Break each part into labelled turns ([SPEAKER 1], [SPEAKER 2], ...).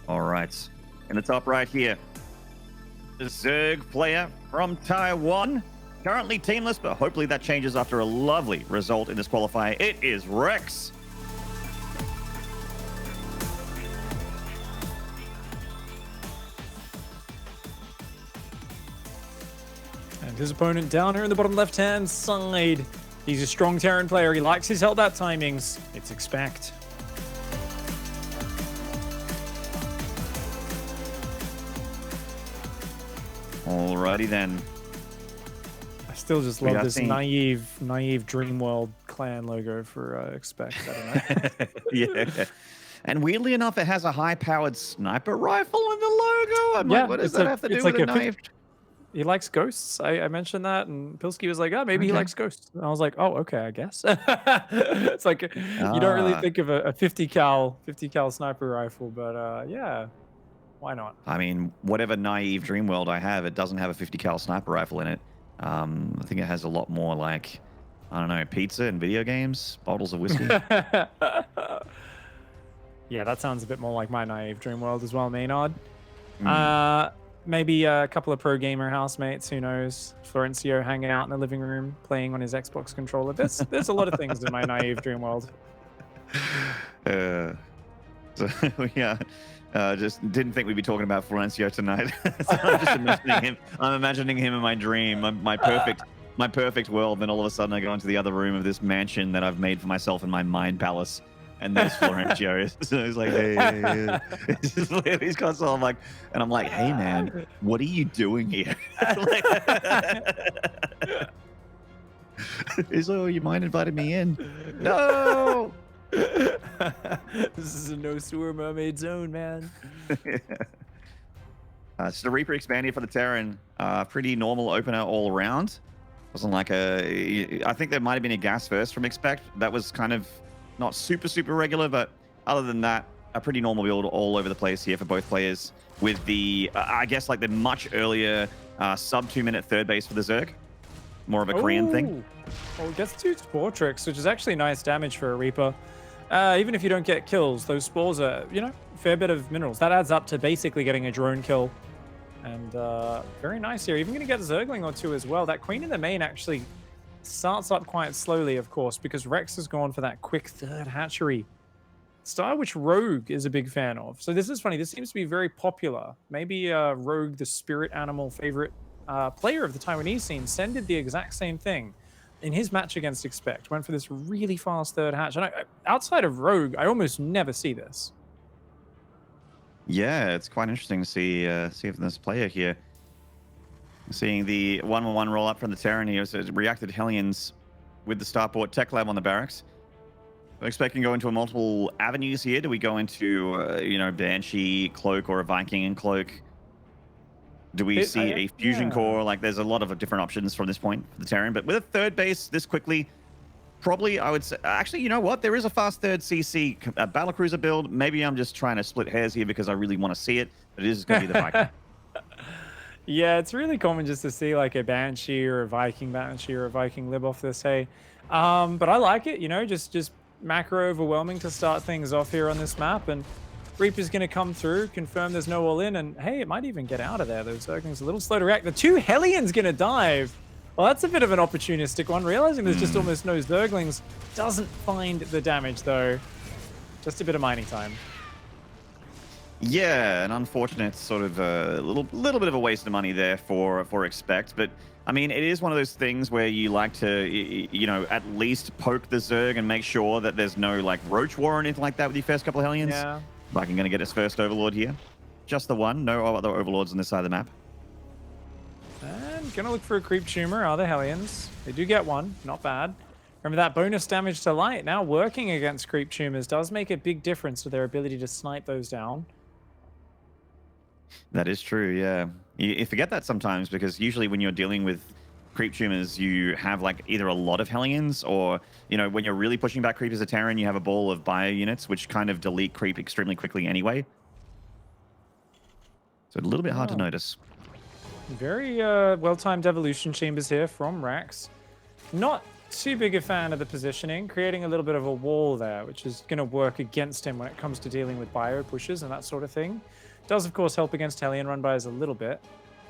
[SPEAKER 1] All right. In the top right here, the Zerg player from Taiwan. Currently teamless, but hopefully that changes after a lovely result in this qualifier. It is Rex.
[SPEAKER 2] And his opponent down here in the bottom left-hand side. He's a strong Terran player. He likes his held out timings. It's ExpecT.
[SPEAKER 1] Alrighty then.
[SPEAKER 2] I still just love this naive Dream World clan logo for ExpecT. I don't know.
[SPEAKER 1] Yeah. And weirdly enough, it has a high-powered sniper rifle in the logo. I'm like, what does that have to do with a knife?
[SPEAKER 2] He likes ghosts. I mentioned that, and Pilsky was like, "Oh, maybe he likes ghosts." And I was like, "Oh, okay, I guess." It's like you don't really think of a 50 cal sniper rifle, but yeah, why not?
[SPEAKER 1] I mean, whatever naive dream world I have, it doesn't have a 50 cal sniper rifle in it. I think it has a lot more like, I don't know, pizza and video games, bottles of whiskey.
[SPEAKER 2] Yeah, that sounds a bit more like my naive dream world as well, Maynard. Maybe a couple of pro gamer housemates, who knows? Florencio hanging out in the living room, playing on his Xbox controller. There's a lot of things in my naive dream world.
[SPEAKER 1] So, yeah, just didn't think we'd be talking about Florencio tonight. So I'm just imagining him. I'm imagining him in my dream, my perfect world. Then all of a sudden, I go into the other room of this mansion that I've made for myself in my mind palace. And there's Florencio. So he's like, hey. He's constantly, I'm like, and I'm like, hey, man, what are you doing here? He's like, oh, you mind inviting me in? No.
[SPEAKER 2] This is a no sewer mermaid zone, man.
[SPEAKER 1] So the Reaper expanded for the Terran. Pretty normal opener all around. Wasn't like I think there might have been a gas first from ExpecT. That was kind of not super regular, but other than that, a pretty normal build all over the place here for both players, with the I guess like the much earlier sub 2-minute third base for the Zerg. More of a Korean thing.
[SPEAKER 2] Well, it gets 2 spore tricks, which is actually nice damage for a Reaper. Even if you don't get kills, those spores are, you know, a fair bit of minerals. That adds up to basically getting a drone kill. And very nice here. Even going to get a Zergling or 2 as well. That Queen in the main actually starts up quite slowly, of course, because Rex has gone for that quick third hatchery style, which Rogue is a big fan of. So this is funny. This seems to be very popular. Maybe Rogue, the spirit animal favorite player of the Taiwanese scene, Sen did the exact same thing in his match against ExpecT. Went for this really fast third hatch. And outside of Rogue, I almost never see this.
[SPEAKER 1] Yeah, it's quite interesting to see if this player here. Seeing the 1-1 roll up from the Terran here, so reacted Hellions with the Starport Tech Lab on the barracks. ExpecT can go into multiple avenues here. Do we go into, you know, Banshee Cloak or a Viking and Cloak? Do we see a Fusion Core? Like, there's a lot of different options from this point for the Terran. But with a third base this quickly, probably I would say, actually, you know what? There is a fast third CC Battlecruiser build. Maybe I'm just trying to split hairs here because I really want to see it. But it is going to be the Viking.
[SPEAKER 2] Yeah, it's really common just to see like a Banshee or a Viking Banshee or a Viking Lib off this, hey. But I like it, you know, just macro overwhelming to start things off here on this map. And Reaper's going to come through, confirm there's no all in, and hey, it might even get out of there. Those Zerglings a little slow to react. The 2 Hellions going to dive. Well, that's a bit of an opportunistic one. Realizing there's just almost no Zerglings. Doesn't find the damage, though. Just a bit of mining time.
[SPEAKER 1] Yeah, an unfortunate sort of little bit of a waste of money there for ExpecT. But, I mean, it is one of those things where you like to, you know, at least poke the Zerg and make sure that there's no, like, Roach War or anything like that with your first couple of Hellions.
[SPEAKER 2] Yeah.
[SPEAKER 1] Viking going to get his first Overlord here. Just the one. No other Overlords on this side of the map.
[SPEAKER 2] And gonna look for a Creep Tumor. Are the Hellions? They do get one. Not bad. Remember that bonus damage to light now working against Creep Tumors does make a big difference to their ability to snipe those down.
[SPEAKER 1] That is true, yeah. You forget that sometimes because usually when you're dealing with Creep Tumors, you have like either a lot of Hellions or, you know, when you're really pushing back Creep as a Terran, you have a ball of bio units which kind of delete Creep extremely quickly anyway. So a little bit hard to notice.
[SPEAKER 2] Very well-timed evolution chambers here from Rax. Not too big a fan of the positioning, creating a little bit of a wall there, which is going to work against him when it comes to dealing with bio pushes and that sort of thing. Does, of course, help against Hellion run-bys a little bit.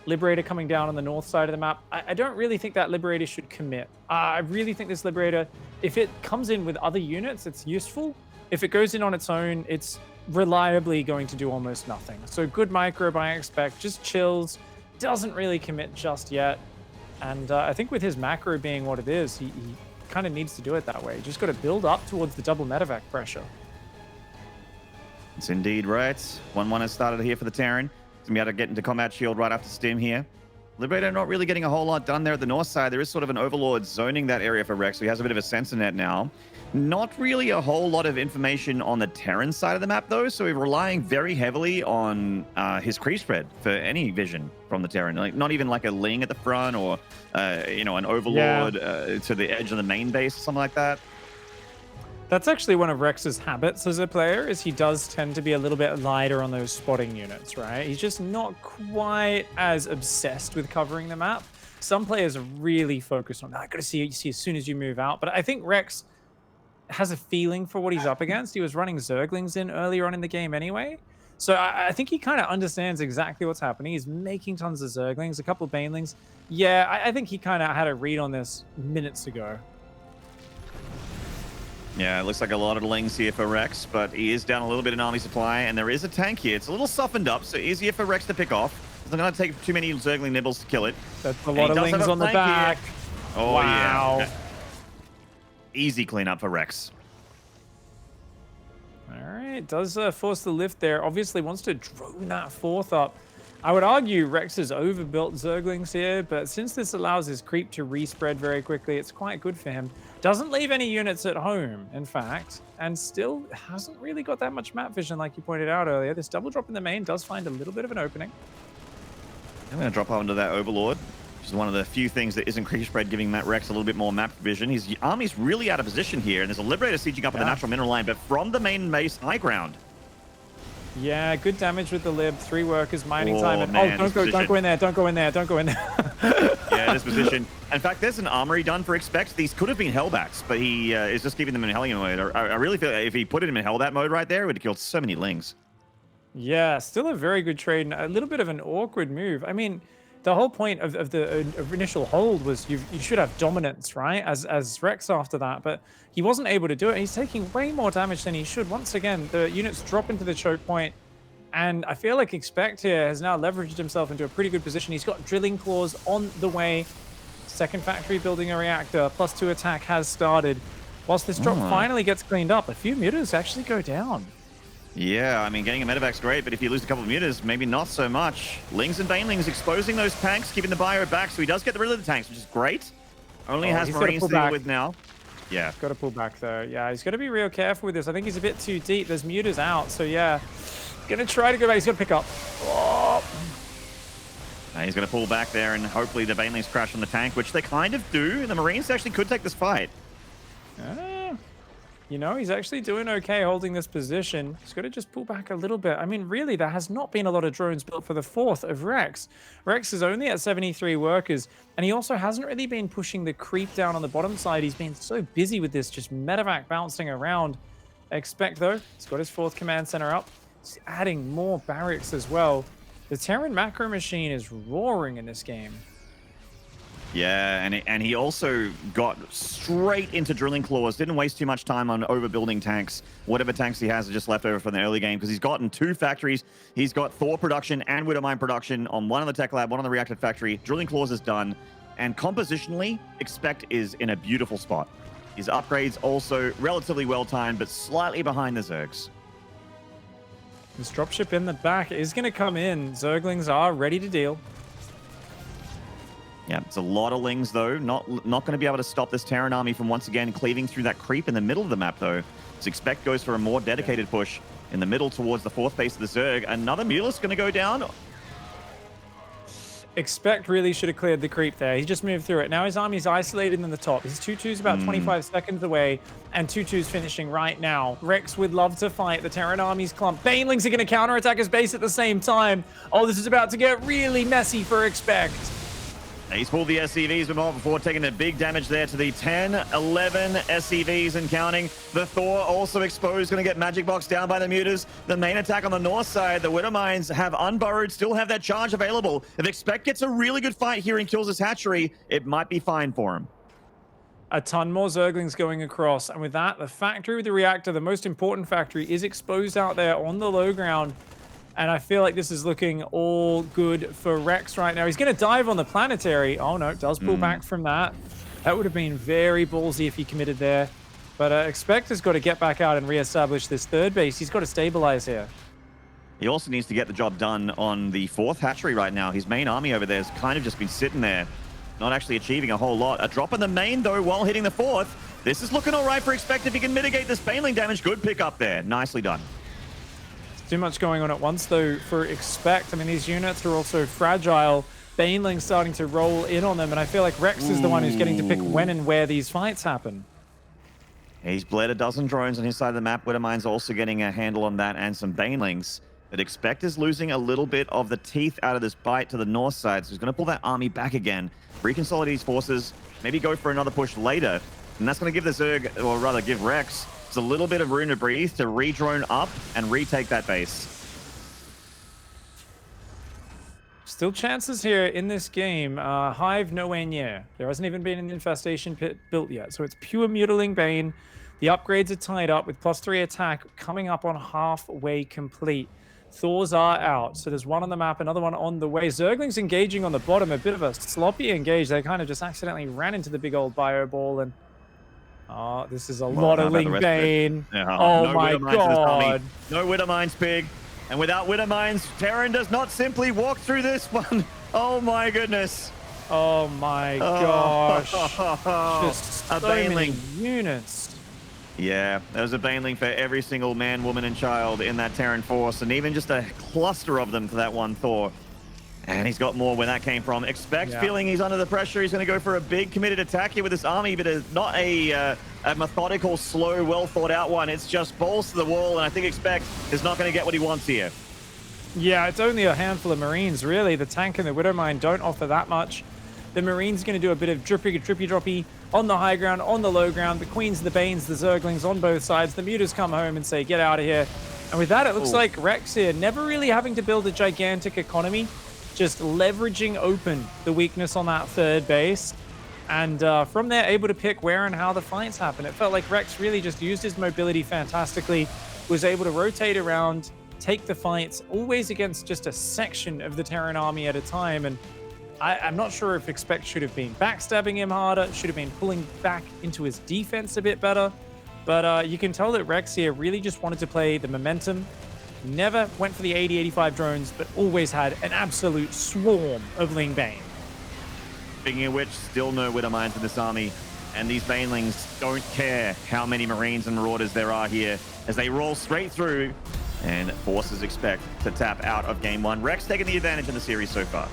[SPEAKER 2] Liberator coming down on the north side of the map. I don't really think that Liberator should commit. I really think this Liberator, if it comes in with other units, it's useful. If it goes in on its own, it's reliably going to do almost nothing. So good micro by ExpecT, just chills, doesn't really commit just yet. And I think with his macro being what it is, he kind of needs to do it that way. You just got to build up towards the double medevac pressure.
[SPEAKER 1] It's indeed right. 1-1 has started here for the Terran. He's going to be able to get into combat shield right after Stim here. Liberator not really getting a whole lot done there at the north side. There is sort of an Overlord zoning that area for Rex, so he has a bit of a sensor net now. Not really a whole lot of information on the Terran side of the map, though, so we're relying very heavily on his creep spread for any vision from the Terran. Like, not even like a Ling at the front or, you know, an Overlord to the edge of the main base or something like that.
[SPEAKER 2] That's actually one of Rex's habits as a player, is he does tend to be a little bit lighter on those spotting units, right? He's just not quite as obsessed with covering the map. Some players are really focused on that. I got to see as soon as you move out. But I think Rex has a feeling for what he's up against. He was running Zerglings in earlier on in the game anyway. So I think he kind of understands exactly what's happening. He's making tons of Zerglings, a couple of Banelings. Yeah, I think he kind of had a read on this minutes ago.
[SPEAKER 1] Yeah, it looks like a lot of Lings here for Rex, but he is down a little bit in army supply, and there is a tank here. It's a little softened up, so easier for Rex to pick off. It's not going to take too many Zergling nibbles to kill it.
[SPEAKER 2] That's a lot of Lings on the back.
[SPEAKER 1] Here. Oh,
[SPEAKER 2] wow.
[SPEAKER 1] Yeah. Easy cleanup for Rex.
[SPEAKER 2] All right, does force the lift there. Obviously wants to drone that fourth up. I would argue Rex has overbuilt Zerglings here, but since this allows his creep to respread very quickly, it's quite good for him. Doesn't leave any units at home, in fact, and still hasn't really got that much map vision like you pointed out earlier. This double drop in the main does find a little bit of an opening.
[SPEAKER 1] I'm going to drop onto that Overlord, which is one of the few things that isn't creep spread, giving Matt Rex a little bit more map vision. His army's really out of position here, and there's a Liberator sieging up on the natural mineral line, but from the main base high ground.
[SPEAKER 2] Yeah, good damage with the lib. 3 workers, mining time. And,
[SPEAKER 1] man,
[SPEAKER 2] don't go in there, don't go in there, don't go in there.
[SPEAKER 1] Yeah, this position. In fact, there's an armory done for ExpecT. These could have been Hellbats, but he is just keeping them in Hellion mode. I really feel if he put him in Hellbat mode right there, it would have killed so many Lings.
[SPEAKER 2] Yeah, still a very good trade and a little bit of an awkward move. I mean, the whole point of the initial hold was you should have dominance, right, as Rex after that, but he wasn't able to do it. He's taking way more damage than he should. Once again, the units drop into the choke point, and I feel like ExpecT here has now leveraged himself into a pretty good position. He's got drilling claws on the way. Second factory building a reactor, +2 attack has started. Whilst this drop finally gets cleaned up, a few mutas actually go down.
[SPEAKER 1] Yeah, I mean, getting a medevac's great, but if you lose a couple of mutas, maybe not so much. Lings and Banelings exposing those tanks, keeping the bio back, so he does get rid of the tanks, which is great. Only has Marines to deal with now. Yeah.
[SPEAKER 2] Got to pull back, though. Yeah, he's got to be real careful with this. I think he's a bit too deep. There's mutas out, so yeah. Gonna try to go back. He's gonna pick up. Oh.
[SPEAKER 1] And he's gonna pull back there, and hopefully the Banelings crash on the tank, which they kind of do. The Marines actually could take this fight.
[SPEAKER 2] You know, he's actually doing okay holding this position. He's got to just pull back a little bit. I mean, really, there has not been a lot of drones built for the fourth of Rex. Rex is only at 73 workers, and he also hasn't really been pushing the creep down on the bottom side. He's been so busy with this just medevac bouncing around. ExpecT, though, he's got his fourth command center up. He's adding more barracks as well. The Terran macro machine is roaring in this game.
[SPEAKER 1] Yeah, and he also got straight into drilling claws. Didn't waste too much time on overbuilding tanks. Whatever tanks he has are just left over from the early game, because he's gotten 2 factories. He's got Thor production and Widowmine production on one on the tech lab, one on the reactor factory. Drilling claws is done, and compositionally, ExpecT is in a beautiful spot. His upgrades also relatively well timed, but slightly behind the Zergs.
[SPEAKER 2] This dropship in the back is going to come in. Zerglings are ready to deal.
[SPEAKER 1] Yeah, it's a lot of Lings, though. Not going to be able to stop this Terran army from once again cleaving through that creep in the middle of the map, though. So ExpecT goes for a more dedicated push in the middle towards the fourth base of the Zerg. Another Mulus going to go down.
[SPEAKER 2] ExpecT really should have cleared the creep there. He just moved through it. Now his army's isolated in the top. His 2-2's about 25 seconds away, and 2-2's finishing right now. Rex would love to fight the Terran army's clump. Banelings are going to counterattack his base at the same time. Oh, this is about to get really messy for ExpecT.
[SPEAKER 1] He's pulled the SCVs before taking a big damage there to the 10, 11 SCVs and counting. The Thor also exposed, going to get Magic Box down by the Mutas. The main attack on the north side, the Widowmines have unburrowed, still have that charge available. If ExpecT gets a really good fight here and kills this hatchery, it might be fine for him.
[SPEAKER 2] A ton more Zerglings going across, and with that, the factory with the reactor, the most important factory, is exposed out there on the low ground. And I feel like this is looking all good for Rex right now. He's going to dive on the planetary. Oh, no, does pull back from that. That would have been very ballsy if he committed there. But ExpecT has got to get back out and reestablish this third base. He's got to stabilize here.
[SPEAKER 1] He also needs to get the job done on the fourth hatchery right now. His main army over there has kind of just been sitting there, not actually achieving a whole lot. A drop in the main, though, while hitting the fourth. This is looking all right for ExpecT if he can mitigate this Baneling damage. Good pick up there. Nicely done.
[SPEAKER 2] Too much going on at once, though, for ExpecT. I mean, these units are also fragile. Baneling's starting to roll in on them, and I feel like Rex is the one who's getting to pick when and where these fights happen.
[SPEAKER 1] He's bled a dozen drones on his side of the map. Widowmine's also getting a handle on that and some Banelings. But ExpecT is losing a little bit of the teeth out of this bite to the north side, so he's going to pull that army back again, reconsolidate his forces, maybe go for another push later, and that's going to give the Zerg, or rather give Rex, it's a little bit of room to breathe to re-drone up and retake that base.
[SPEAKER 2] Still chances here in this game. Hive nowhere near. There hasn't even been an infestation pit built yet. So it's pure Mutiling Bane. The upgrades are tied up with +3 attack coming up on halfway complete. Thors are out. So there's one on the map, another one on the way. Zerglings engaging on the bottom. A bit of a sloppy engage. They kind of just accidentally ran into the big old bio ball, and oh, this is a lot of Ling Bane. Oh no my god.
[SPEAKER 1] No Widowmines, Pig. And without Widowmines, Terran does not simply walk through this one. Oh my goodness.
[SPEAKER 2] Oh my gosh. Just so many units.
[SPEAKER 1] Yeah, there's a Baneling for every single man, woman, and child in that Terran force, and even just a cluster of them for that one Thor. And he's got more where that came from. ExpecT feeling he's under the pressure. He's going to go for a big committed attack here with this army, but it's not a methodical, slow, well thought out one. It's just balls to the wall, and I think ExpecT is not going to get what he wants here.
[SPEAKER 2] Yeah, it's only a handful of Marines, really. The tank and the Widowmine don't offer that much. The Marine's going to do a bit of drippy on the high ground, on the low ground. The Queens, the Banes, the Zerglings on both sides. The Mutas come home and say, get out of here. And with that, it looks like Rex here, never really having to build a gigantic economy, just leveraging open the weakness on that third base. And from there, able to pick where and how the fights happen. It felt like Rex really just used his mobility fantastically, was able to rotate around, take the fights, always against just a section of the Terran army at a time. And I'm not sure if ExpecT should have been backstabbing him harder, should have been pulling back into his defense a bit better. But you can tell that Rex here really just wanted to play the momentum. Never went for the 80-85 drones, but always had an absolute swarm of Ling Bane.
[SPEAKER 1] Speaking of which, still no Widowmines in this army. And these Banelings don't care how many Marines and Marauders there are here as they roll straight through and forces ExpecT to tap out of game one. Rex taking the advantage in the series so far.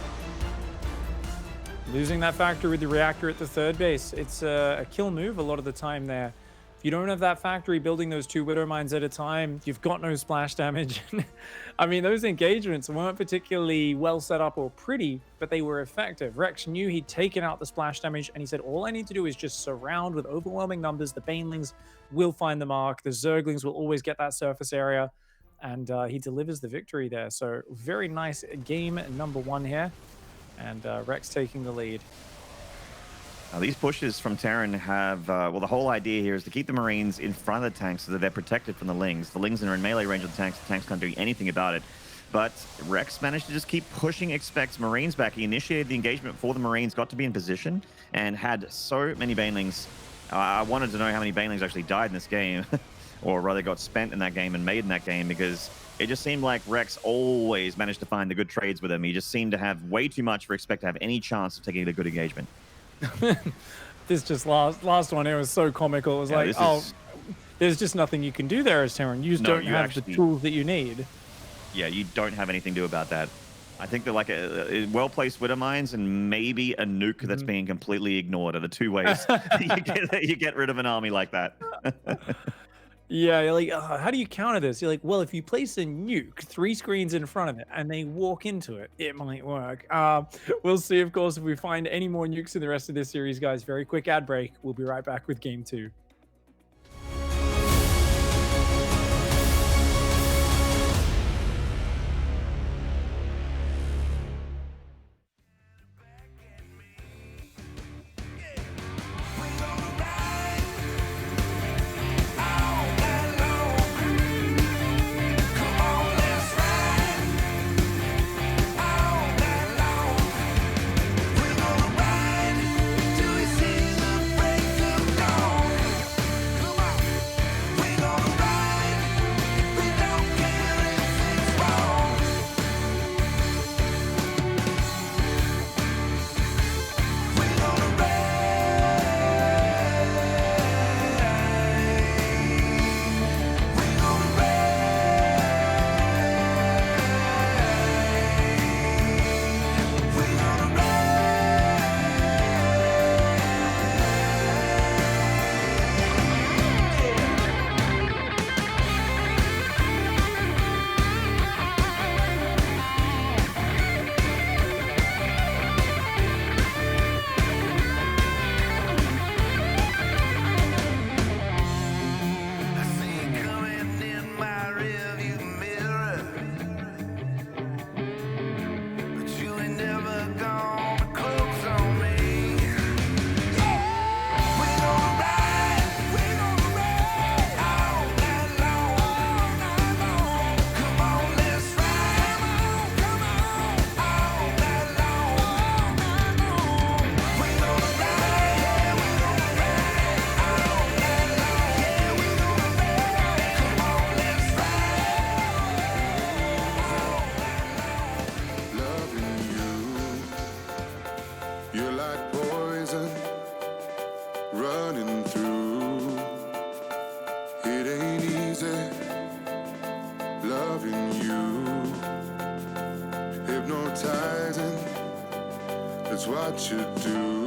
[SPEAKER 2] Losing that factory with the reactor at the third base. It's a kill move a lot of the time there. If you don't have that factory building those 2 Widowmines at a time, you've got no splash damage. I mean, those engagements weren't particularly well set up or pretty, but they were effective. Rex knew he'd taken out the splash damage, and he said, all I need to do is just surround with overwhelming numbers. The Banelings will find the mark. The Zerglings will always get that surface area. And he delivers the victory there. So very nice game number 1 here. And Rex taking the lead.
[SPEAKER 1] Now, these pushes from Terran have, well, the whole idea here is to keep the Marines in front of the tanks so that they're protected from the Lings. The Lings are in melee range of the tanks can't do anything about it. But Rex managed to just keep pushing ExpecT's Marines back. He initiated the engagement before the Marines got to be in position and had so many Banelings. I wanted to know how many Banelings actually died in this game, or rather got spent in that game and made in that game, because it just seemed like Rex always managed to find the good trades with him. He just seemed to have way too much for ExpecT to have any chance of taking a good engagement.
[SPEAKER 2] This just last one, it was so comical. It was there's just nothing you can do there as Terran. You just don't have the tools that you need.
[SPEAKER 1] Yeah, you don't have anything to do about that. I think they're like a well-placed Widowmines and maybe a nuke that's being completely ignored are the 2 ways you get rid of an army like that.
[SPEAKER 2] Yeah, you're like, how do you counter this? You're like, well, if you place a nuke 3 screens in front of it and they walk into it, it might work. We'll see, of course, if we find any more nukes in the rest of this series, guys. Very quick ad break. We'll be right back with game 2.
[SPEAKER 3] That's what you do.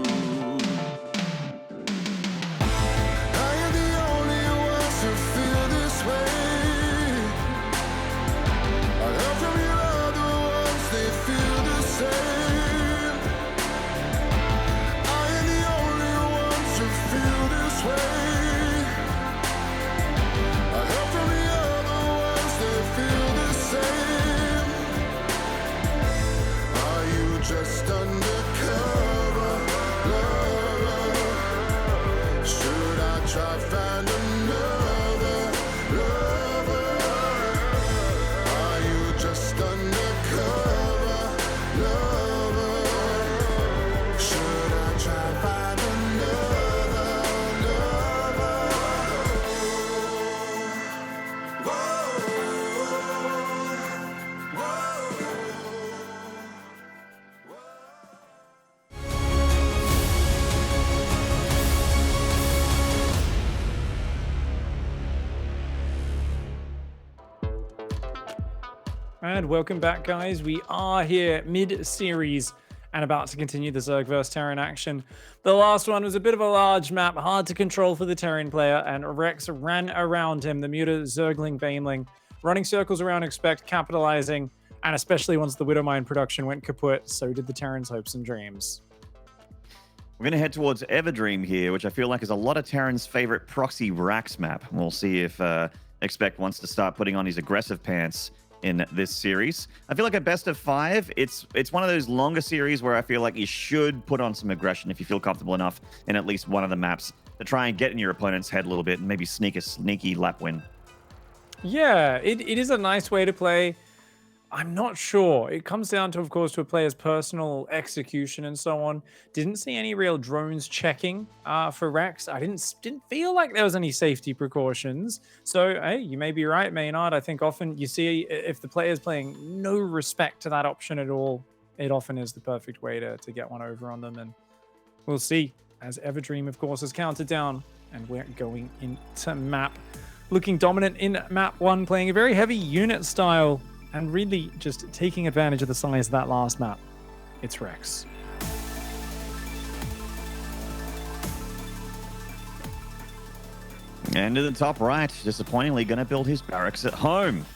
[SPEAKER 3] Just undercover lover. Should I try find another lover? Are you just undercover lover? Should I try find another lover? Whoa, whoa.
[SPEAKER 2] And welcome back, guys. We are here mid-series and about to continue the Zerg vs Terran action. The last one was a bit of a large map, hard to control for the Terran player, and Rex ran around him, the Muta Zergling Baneling, running circles around ExpecT, capitalizing, and especially once the Widowmine production went kaput, so did the Terran's hopes and dreams.
[SPEAKER 1] We're going to head towards Everdream here, which I feel like is a lot of Terran's favorite proxy Rax map. We'll see if ExpecT wants to start putting on his aggressive pants in this series. I feel like a best of 5, it's one of those longer series where I feel like you should put on some aggression if you feel comfortable enough in at least one of the maps to try and get in your opponent's head a little bit and maybe sneak a sneaky lap win.
[SPEAKER 2] Yeah, it is a nice way to play. I'm not sure. It comes down to, of course, to a player's personal execution and so on. Didn't see any real drones checking for Rex. I didn't feel like there was any safety precautions. So, hey, you may be right, may not. I think often you see if the player's playing no respect to that option at all, it often is the perfect way to get one over on them. And we'll see as Everdream, of course, is counted down. And we're going into map. Looking dominant in map 1, playing a very heavy unit style. And really just taking advantage of the size of that last map. It's Rex.
[SPEAKER 1] And to the top right, disappointingly going to build his barracks at home.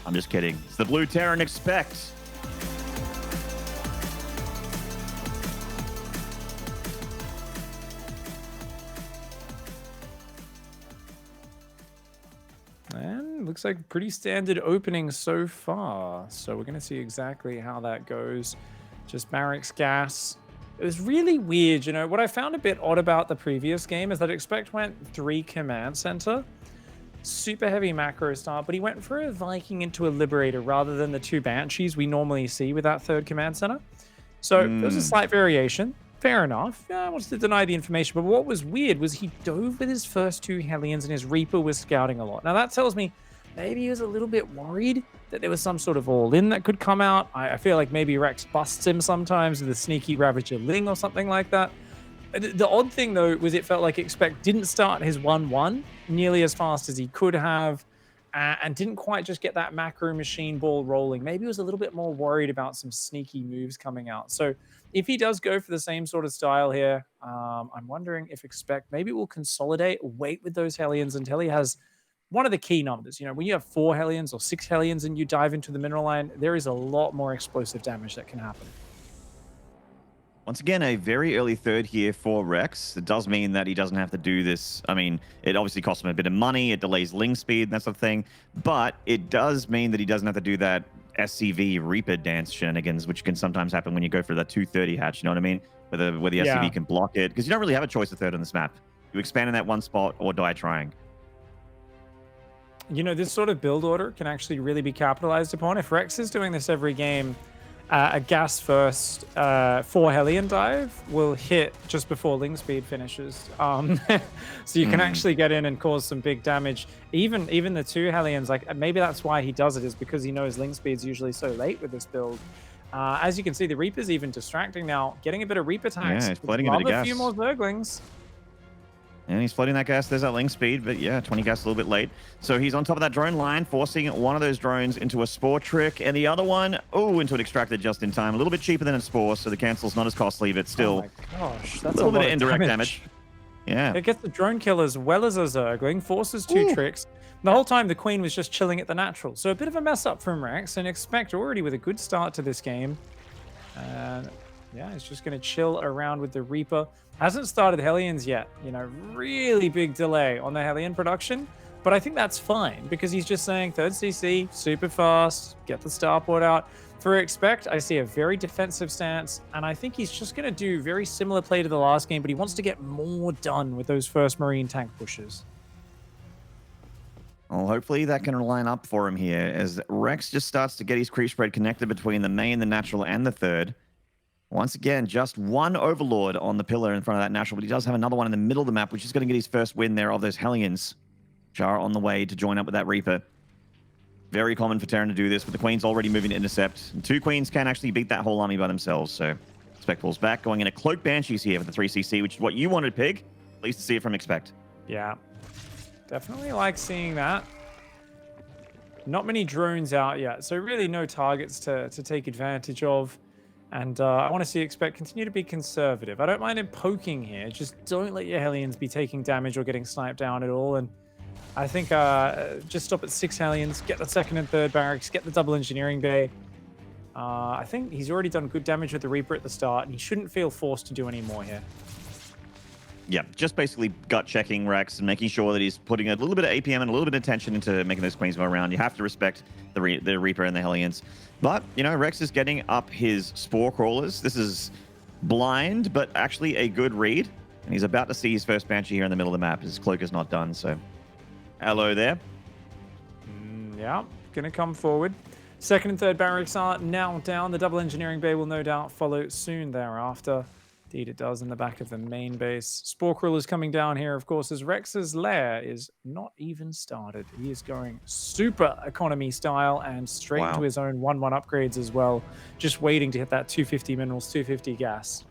[SPEAKER 1] I'm just kidding. It's the blue Terran ExpecT.
[SPEAKER 2] And looks like a pretty standard opening so far. So we're going to see exactly how that goes. Just barracks gas. It was really weird, you know. What I found a bit odd about the previous game is that ExpecT went 3 command center. Super heavy macro start, but he went for a Viking into a Liberator rather than the 2 Banshees we normally see with that 3rd command center. So there was a slight variation. Fair enough. I wanted to deny the information, but what was weird was he dove with his first 2 Hellions and his Reaper was scouting a lot. Now that tells me maybe he was a little bit worried that there was some sort of all-in that could come out. I feel like maybe Rex busts him sometimes with a sneaky Ravager Ling or something like that. The odd thing, though, was it felt like ExpecT didn't start his 1-1 nearly as fast as he could have and didn't quite just get that macro machine ball rolling. Maybe he was a little bit more worried about some sneaky moves coming out. So if he does go for the same sort of style here, I'm wondering if ExpecT maybe will consolidate, wait with those Hellions until he has one of the key numbers. You know, when you have 4 Hellions or 6 Hellions and you dive into the mineral line, there is a lot more explosive damage that can happen.
[SPEAKER 1] Once again, a very early 3rd here for Rex. It does mean that he doesn't have to do this. I mean, it obviously costs him a bit of money. It delays Ling speed and that sort of thing. But it does mean that he doesn't have to do that SCV Reaper dance shenanigans, which can sometimes happen when you go for that 230 hatch. You know what I mean? Where the SCV can block it. Because you don't really have a choice of 3rd on this map. You expand in that one spot or die trying.
[SPEAKER 2] You know, this sort of build order can actually really be capitalized upon. If Rex is doing this every game, a gas first 4 Hellion dive will hit just before Ling speed finishes. So you can actually get in and cause some big damage. Even the 2 Hellions, like maybe that's why he does it, is because he knows Ling speed's usually so late with this build. As you can see, the Reaper's even distracting now, getting a bit of Reaper tax.
[SPEAKER 1] Yeah, he's flooding a bit of gas.
[SPEAKER 2] A few more Zerglings.
[SPEAKER 1] And he's flooding that gas. There's that Ling speed, but yeah, 20 gas a little bit late. So he's on top of that drone line, forcing one of those drones into a Spore trick, and the other one, into an extractor just in time. A little bit cheaper than a Spore, so the cancel's not as costly, but still
[SPEAKER 2] oh my gosh, that's
[SPEAKER 1] a little bit of indirect damage. Yeah.
[SPEAKER 2] It gets the drone kill as well as a Zergling, forces 2 tricks. The whole time, the Queen was just chilling at the natural. So a bit of a mess up from Rex, and ExpecT already with a good start to this game. Yeah, he's just going to chill around with the Reaper. Hasn't started Hellions yet. You know, really big delay on the Hellion production. But I think that's fine because he's just saying 3rd CC, super fast, get the starport out. For ExpecT, I see a very defensive stance. And I think he's just going to do very similar play to the last game, but he wants to get more done with those first Marine tank pushes.
[SPEAKER 1] Well, hopefully that can line up for him here as Rex just starts to get his creep spread connected between the main, the natural, and the 3rd. Once again, just 1 Overlord on the pillar in front of that natural, but he does have another one in the middle of the map, which is going to get his first win there of those Hellions. Jar on the way to join up with that Reaper. Very common for Terran to do this, but the Queen's already moving to intercept. And 2 Queens can actually beat that whole army by themselves, so ExpecT pulls back, going in a Cloak Banshees here for the 3CC, which is what you wanted, Pig. Pleased to see it from ExpecT.
[SPEAKER 2] Yeah, definitely like seeing that. Not many drones out yet, so really no targets to take advantage of. And I want to see ExpecT continue to be conservative. I don't mind him poking here. Just don't let your Hellions be taking damage or getting sniped down at all. And I think just stop at 6 Hellions, get the 2nd and 3rd barracks, get the double engineering bay. I think he's already done good damage with the Reaper at the start, and he shouldn't feel forced to do any more here.
[SPEAKER 1] Yeah, just basically gut checking Rex and making sure that he's putting a little bit of APM and a little bit of attention into making those Queens go around. You have to respect the Reaper and the Hellions. But, you know, Rex is getting up his Spore Crawlers. This is blind, but actually a good read. And he's about to see his first Banshee here in the middle of the map. His cloak is not done, so hello there.
[SPEAKER 2] Yeah, going to come forward. 2nd and 3rd barracks are now down. The double engineering bay will no doubt follow soon thereafter. Indeed, it does in the back of the main base. Spore Crawler's coming down here, of course, as Rex's lair is not even started. He is going super economy style and straight into his own 1-1 upgrades as well. Just waiting to hit that 250 minerals, 250 gas.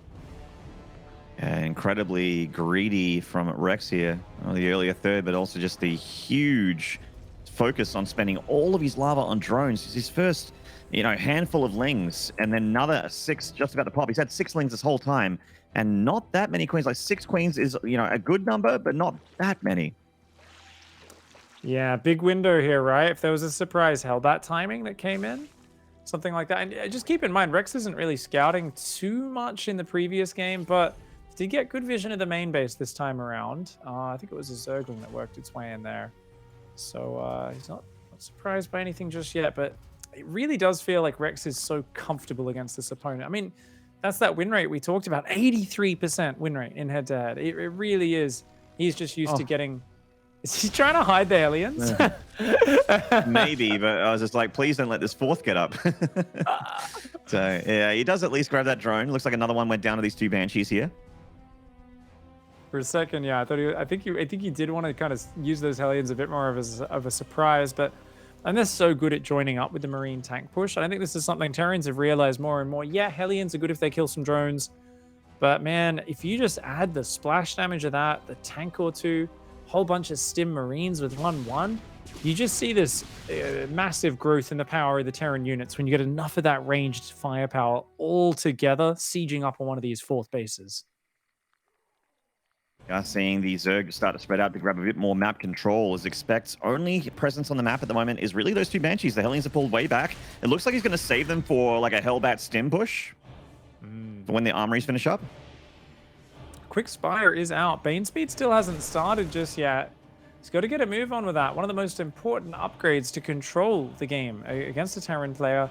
[SPEAKER 1] Yeah, incredibly greedy from Rex here. Well, the earlier 3rd, but also just the huge focus on spending all of his lava on drones. It's his first, you know, handful of Lings, and then another 6 just about to pop. He's had 6 Lings this whole time, and not that many Queens. Like 6 Queens is, you know, a good number, but not that many.
[SPEAKER 2] Yeah, big window here, right? If there was a surprise Hellbat timing that came in, something like that. And just keep in mind, Rex isn't really scouting too much in the previous game, but did get good vision of the main base this time around. I think it was a Zergling that worked its way in there. So he's not surprised by anything just yet, but it really does feel like Rex is so comfortable against this opponent. I mean, that's that win rate we talked about, 83% win rate in head-to-head. It really is. He's just used to getting... Is he trying to hide the aliens?
[SPEAKER 1] Maybe, but I was just like, please don't let this fourth get up. So, yeah, he does at least grab that drone. Looks like another one went down to these two Banshees here.
[SPEAKER 2] For a second, yeah, I think you did want to kind of use those Hellions a bit more of a surprise, but and they're so good at joining up with the Marine tank push. I don't think this is something Terrans have realized more and more. Yeah, Hellions are good if they kill some drones, but man, if you just add the splash damage of that, the tank or two, whole bunch of stim Marines with 1-1, you just see this massive growth in the power of the Terran units when you get enough of that ranged firepower all together, sieging up on one of these fourth bases.
[SPEAKER 1] Seeing the Zerg start to spread out to grab a bit more map control, as ExpecT's only presence on the map at the moment is really those two Banshees. The Hellions are pulled way back. It looks like he's going to save them for like a Hellbat stim push for when the armories finish up.
[SPEAKER 2] Quick Spire is out. Bane Speed still hasn't started just yet. He's got to get a move on with that. One of the most important upgrades to control the game against a Terran player.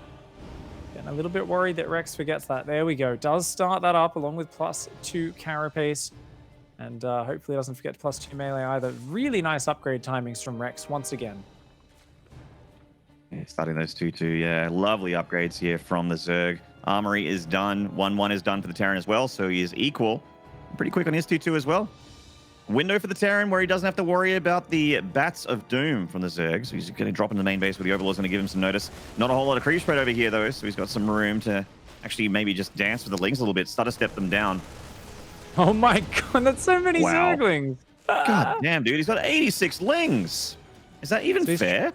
[SPEAKER 2] Getting a little bit worried that Rex forgets that. There we go. Does start that up along with +2 carapace. And hopefully doesn't forget +2 melee either. Really nice upgrade timings from Rex once again.
[SPEAKER 1] Yeah, starting those 2-2, yeah. Lovely upgrades here from the Zerg. Armory is done. 1-1 is done for the Terran as well, so he is equal. Pretty quick on his 2-2 as well. Window for the Terran where he doesn't have to worry about the Bats of Doom from the Zerg. So he's going to drop into the main base where the Overlord's going to give him some notice. Not a whole lot of creep spread over here, though, so he's got some room to actually maybe just dance with the Lings a little bit, stutter step them down.
[SPEAKER 2] Oh my god, that's so many Zerglings.
[SPEAKER 1] God damn, dude. He's got 86 Lings. Is that even fair?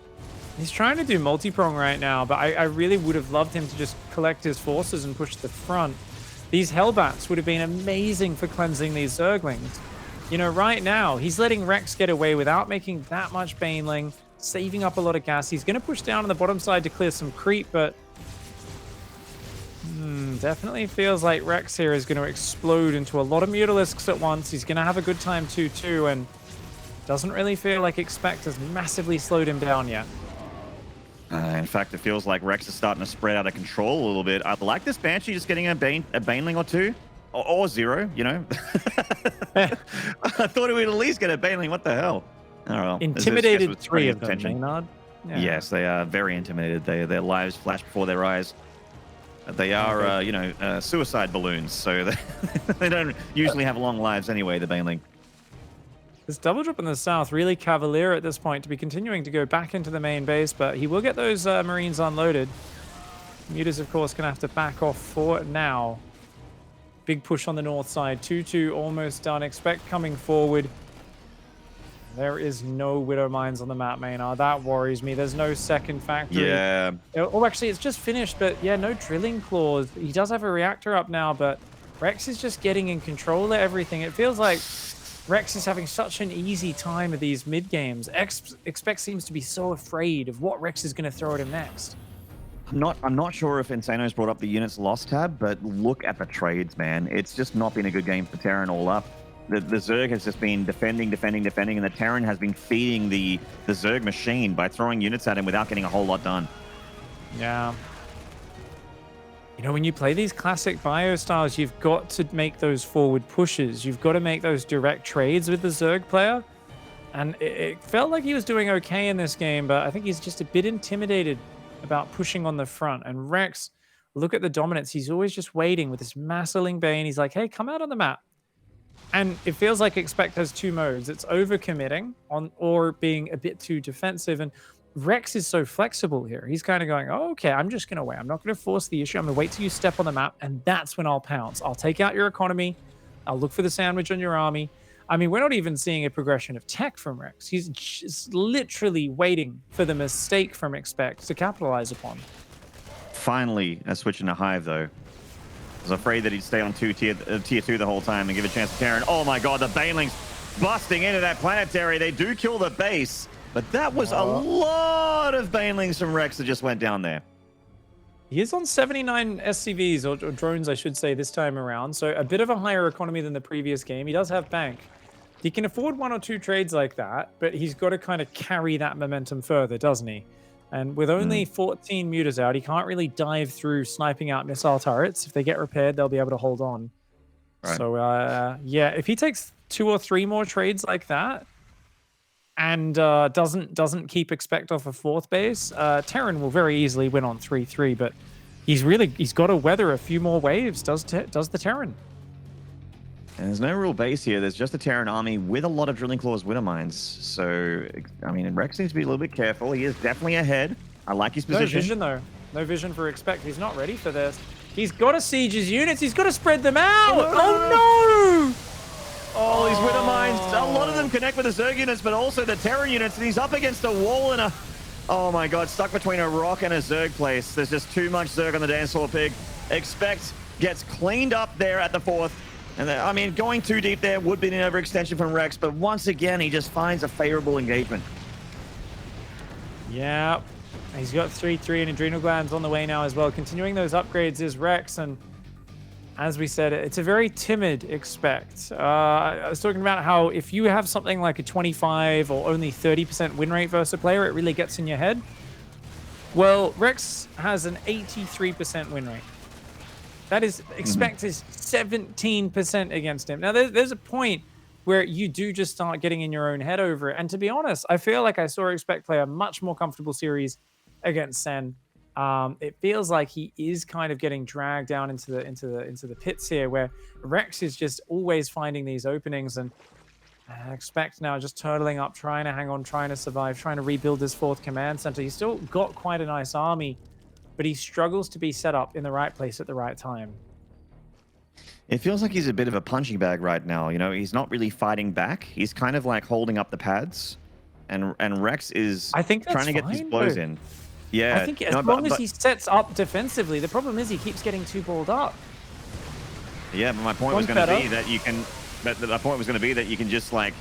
[SPEAKER 2] He's trying to do multi-prong right now, but I really would have loved him to just collect his forces and push the front. These Hellbats would have been amazing for cleansing these Zerglings. You know, right now, he's letting Rex get away without making that much Baneling, saving up a lot of gas. He's going to push down on the bottom side to clear some creep, but... definitely feels like Rex here is going to explode into a lot of Mutalisks at once. He's going to have a good time too, and doesn't really feel like ExpecT has massively slowed him down yet.
[SPEAKER 1] In fact, it feels like Rex is starting to spread out of control a little bit. I like this Banshee just getting a Baneling or two. Or zero, you know? I thought he would at least get a Baneling. What the hell? Oh, well.
[SPEAKER 2] Intimidated 3 of them, Maynard.
[SPEAKER 1] Yeah. Yes, they are very intimidated. Their lives flash before their eyes. They are, you know, suicide balloons, so they don't usually have long lives anyway, the Baneling.
[SPEAKER 2] This double drop in the south, really cavalier at this point to be continuing to go back into the main base, but he will get those Marines unloaded. Mutas, of course, going to have to back off for now. Big push on the north side. 2-2 almost done. ExpecT coming forward. There is no Widow Mines on the map, Maynard. That worries me. There's no second factory.
[SPEAKER 1] Yeah.
[SPEAKER 2] Oh, actually, it's just finished, but yeah, no drilling claws. He does have a reactor up now, but Rex is just getting in control of everything. It feels like Rex is having such an easy time of these mid-games. ExpecT seems to be so afraid of what Rex is going to throw at him next.
[SPEAKER 1] I'm not sure if Insano's brought up the units lost tab, but look at the trades, man. It's just not been a good game for Terran all up. The Zerg has just been defending, and the Terran has been feeding the Zerg machine by throwing units at him without getting a whole lot done.
[SPEAKER 2] Yeah. You know, when you play these classic bio styles, you've got to make those forward pushes. You've got to make those direct trades with the Zerg player. And it felt like he was doing okay in this game, but I think he's just a bit intimidated about pushing on the front. And Rex, look at the dominance. He's always just waiting with this Massling Bane. He's like, hey, come out on the map. And it feels like ExpecT has two modes. It's overcommitting on or being a bit too defensive. And Rex is so flexible here. He's kind of going, oh, okay, I'm just going to wait. I'm not going to force the issue. I'm going to wait till you step on the map, and that's when I'll pounce. I'll take out your economy. I'll look for the sandwich on your army. I mean, we're not even seeing a progression of tech from Rex. He's just literally waiting for the mistake from ExpecT to capitalize upon.
[SPEAKER 1] Finally, a switch in a Hive, though. I was afraid that he'd stay on tier 2 the whole time and give a chance to Terran. Oh my god, the Banelings busting into that planetary. They do kill the base, But that was a lot of banelings from Rex that just went down there.
[SPEAKER 2] He is on 79 SCVs, or drones, I should say, this time around. So a bit of a higher economy than the previous game. He does have bank. He can afford 1 or 2 trades like that, but he's got to kind of carry that momentum further, doesn't he? And with only 14 mutas out, he can't really dive through sniping out missile turrets. If they get repaired, they'll be able to hold on. Right. So, yeah, if he takes 2 or 3 more trades like that, and doesn't keep ExpecT off a 4th base, Terran will very easily win on 3-3, but he's got to weather a few more waves, does the Terran.
[SPEAKER 1] And there's no real base here. There's just a Terran army with a lot of Drilling Claws Widow Mines. So, I mean, Rex needs to be a little bit careful. He is definitely ahead. I like his position.
[SPEAKER 2] No vision, though. No vision for ExpecT. He's not ready for this. He's got to siege his units. He's got to spread them out. Oh, no!
[SPEAKER 1] Oh, these Widow Mines, a lot of them connect with the Zerg units, but also the Terran units, and he's up against a wall and a... Oh my god, stuck between a rock and a Zerg place. There's just too much Zerg on the dance floor, Pig. ExpecT gets cleaned up there at the 4th. And I mean, going too deep there would be an overextension from Rex, but once again, he just finds a favorable engagement.
[SPEAKER 2] Yeah, he's got 3-3 and Adrenal Glands on the way now as well. Continuing those upgrades is Rex, and as we said, it's a very timid ExpecT. I was talking about how if you have something like a 25 or only 30% win rate versus a player, it really gets in your head. Well, Rex has an 83% win rate. That is, ExpecT is 17% against him. Now, there's a point where you do just start getting in your own head over it. And to be honest, I feel like I saw ExpecT play a much more comfortable series against Sen. It feels like he is kind of getting dragged down into the pits here, where Rex is just always finding these openings, and ExpecT now just turtling up, trying to hang on, trying to survive, trying to rebuild this 4th command center. He's still got quite a nice army, but he struggles to be set up in the right place at the right time.
[SPEAKER 1] It feels like he's a bit of a punching bag right now. You know, he's not really fighting back. He's kind of like holding up the pads, and Rex is trying to get these blows in. Yeah,
[SPEAKER 2] I think as long as he sets up defensively, the problem is he keeps getting too balled up.
[SPEAKER 1] Yeah, but my point was going to be that you can. But the point was going to be that you can just like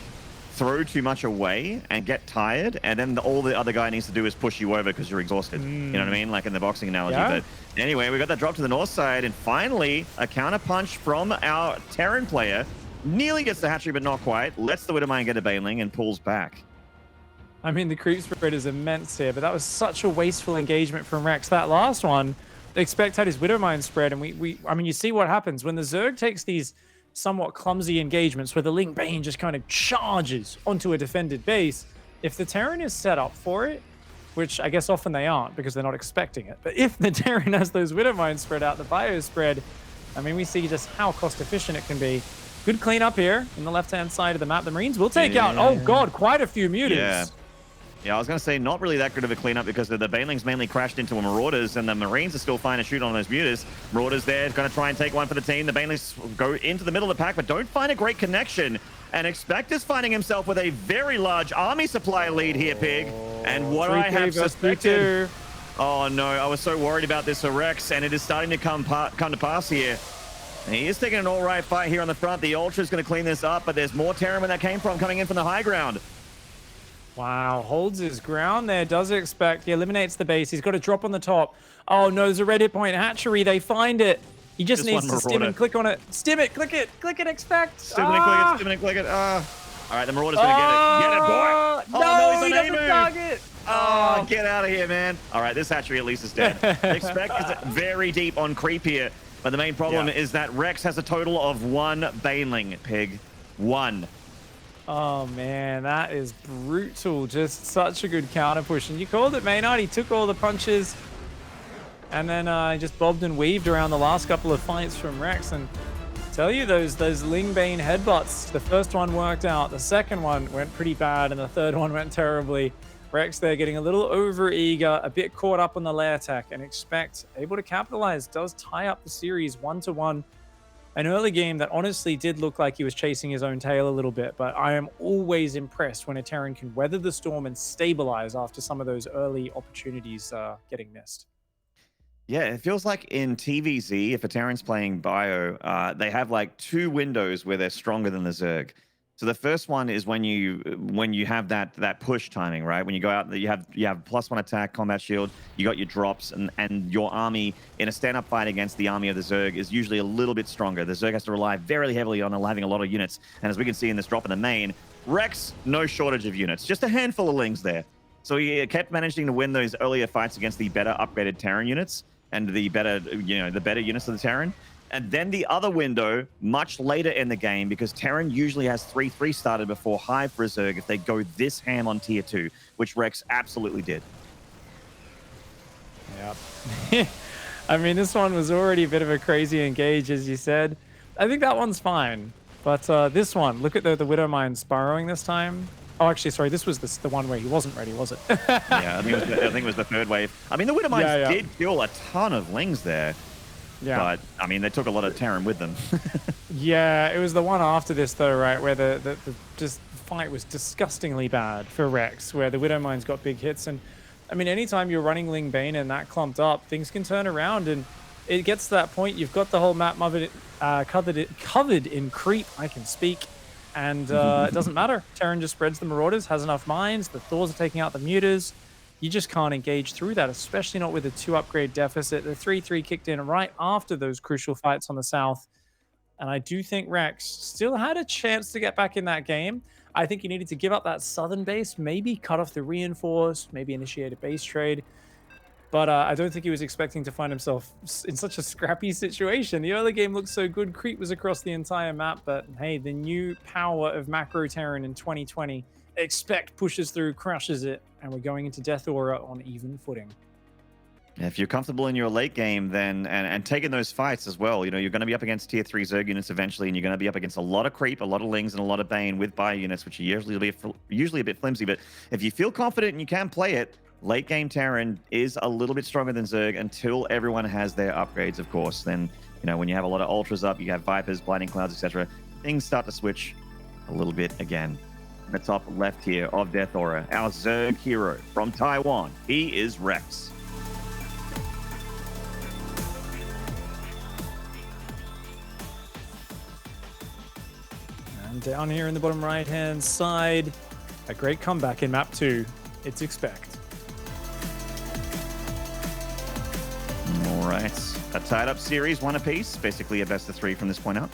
[SPEAKER 1] throw too much away and get tired, and then all the other guy needs to do is push you over because you're exhausted. You know what I mean? Like in the boxing analogy.
[SPEAKER 2] Yeah.
[SPEAKER 1] But anyway, we got that drop to the north side, and finally a counter punch from our Terran player. Nearly gets the hatchery, but not quite. Lets the Widowmine get a baneling and pulls back.
[SPEAKER 2] I mean, the creep spread is immense here, but that was such a wasteful engagement from Rex. That last one, ExpecT had his Widowmine spread, and I mean, you see what happens when the Zerg takes these somewhat clumsy engagements where the Ling Bane just kind of charges onto a defended base. If the Terran is set up for it, which I guess often they aren't because they're not expecting it, but if the Terran has those Widowmines spread out, the bio spread, I mean, we see just how cost efficient it can be. Good cleanup here in the left-hand side of the map. The Marines will take out, oh god, quite a few mutas.
[SPEAKER 1] Yeah, I was going to say, not really that good of a cleanup because the banelings mainly crashed into Marauders, and the Marines are still fine to shoot on those mutas. Marauders there, going to try and take one for the team. The banelings go into the middle of the pack, but don't find a great connection. And ExpecT is finding himself with a very large army supply lead here, Pig. And what I have suspected... Oh no, I was so worried about this for Rex, and it is starting to come to pass here. And he is taking an all-right fight here on the front. The Ultra's going to clean this up, but there's more Terran where that came from, coming in from the high ground.
[SPEAKER 2] Wow, holds his ground there, does ExpecT. He eliminates the base. He's got a drop on the top. Oh no, there's a red hit point hatchery. They find it. He just needs to stim and click on it. Stim it, click it, ExpecT.
[SPEAKER 1] Stim it, click it, stim it, click it. All right, the Marauder's going to get it. Get it, boy.
[SPEAKER 2] No, he doesn't target.
[SPEAKER 1] Oh, get out of here, man. All right, this hatchery at least is dead. ExpecT is very deep on creep here, but the main problem is that Rex has a total of 1 baneling, Pig. 1.
[SPEAKER 2] Oh man, that is brutal. Just such a good counter push. And you called it, Maynard. He took all the punches and then just bobbed and weaved around the last couple of fights from Rex. And I tell you, those Ling Bane headbutts, the first one worked out, the second one went pretty bad, and the third one went terribly. Rex there getting a little over eager, a bit caught up on the lair tech, and ExpecT able to capitalize, does tie up the series 1-1. An early game that honestly did look like he was chasing his own tail a little bit, but I am always impressed when a Terran can weather the storm and stabilize after some of those early opportunities getting missed.
[SPEAKER 1] Yeah, it feels like in TVZ, if a Terran's playing bio, they have like 2 windows where they're stronger than the Zerg. So the first one is when you have that push timing, right? When you go out, you have +1 attack, combat shield. You got your drops, and your army in a stand-up fight against the army of the Zerg is usually a little bit stronger. The Zerg has to rely very heavily on having a lot of units, and as we can see in this drop in the main, Rex, no shortage of units, just a handful of lings there. So he kept managing to win those earlier fights against the better upgraded Terran units and the better units of the Terran. And then the other window, much later in the game, because Terran usually has 3-3 started before Hive for a Zerg if they go this ham on tier 2, which Rex absolutely did.
[SPEAKER 2] Yep. I mean, this one was already a bit of a crazy engage, as you said. I think that one's fine. But this one, look at the Widowmine spiraling this time. Oh, actually, sorry, this was the one where he wasn't ready, was it?
[SPEAKER 1] Yeah, I think it was the third wave. I mean, the Widowmines did kill a ton of lings there. Yeah. But, I mean, they took a lot of Terran with them.
[SPEAKER 2] Yeah, it was the one after this, though, right, where the fight was disgustingly bad for Rex, where the Widowmines got big hits. And, I mean, anytime you're running Ling Bane and that clumped up, things can turn around. And it gets to that point, you've got the whole map covered in creep, I can speak. And it doesn't matter. Terran just spreads the Marauders, has enough mines. The Thors are taking out the Mutas. You just can't engage through that, especially not with a 2-upgrade deficit. The 3-3 kicked in right after those crucial fights on the south. And I do think Rex still had a chance to get back in that game. I think he needed to give up that southern base, maybe cut off the reinforced, maybe initiate a base trade. But I don't think he was expecting to find himself in such a scrappy situation. The early game looked so good. Creep was across the entire map. But hey, the new power of Macro Terran in 2020. ExpecT pushes through, crushes it, and we're going into Death Aura on even footing.
[SPEAKER 1] If you're comfortable in your late game, then and taking those fights as well, you're going to be up against tier 3 Zerg units eventually, and you're going to be up against a lot of creep, a lot of lings, and a lot of Bane with buy units, which are usually a bit flimsy. But if you feel confident and you can play it, late game Terran is a little bit stronger than Zerg until everyone has their upgrades, of course. Then, when you have a lot of Ultras up, you have Vipers, Blinding Clouds, etc., things start to switch a little bit again. The top left here of Death Aura, our Zerg hero from Taiwan. He is Rex.
[SPEAKER 2] And down here in the bottom right-hand side, a great comeback in map 2. It's ExpecT.
[SPEAKER 1] All right. A tied-up series, one apiece. Basically a best of 3 from this point out.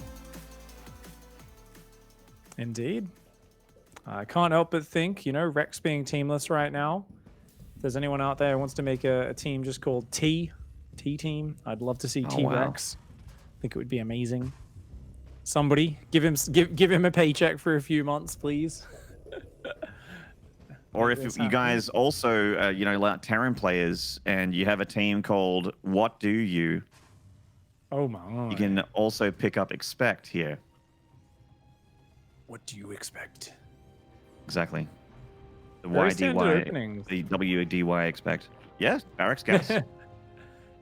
[SPEAKER 2] Indeed. I can't help but think, Rex being teamless right now. If there's anyone out there who wants to make a team just called T-Team, I'd love to see T-Rex. I think it would be amazing. Somebody, give him a paycheck for a few months, please.
[SPEAKER 1] Or if you guys also, like Terran players, and you have a team called What Do You?
[SPEAKER 2] Oh my.
[SPEAKER 1] You can also pick up ExpecT here.
[SPEAKER 2] What do you expect?
[SPEAKER 1] Exactly. The
[SPEAKER 2] Very
[SPEAKER 1] YDY,
[SPEAKER 2] standard openings.
[SPEAKER 1] the WDY ExpecT. Yes, Barracks gas.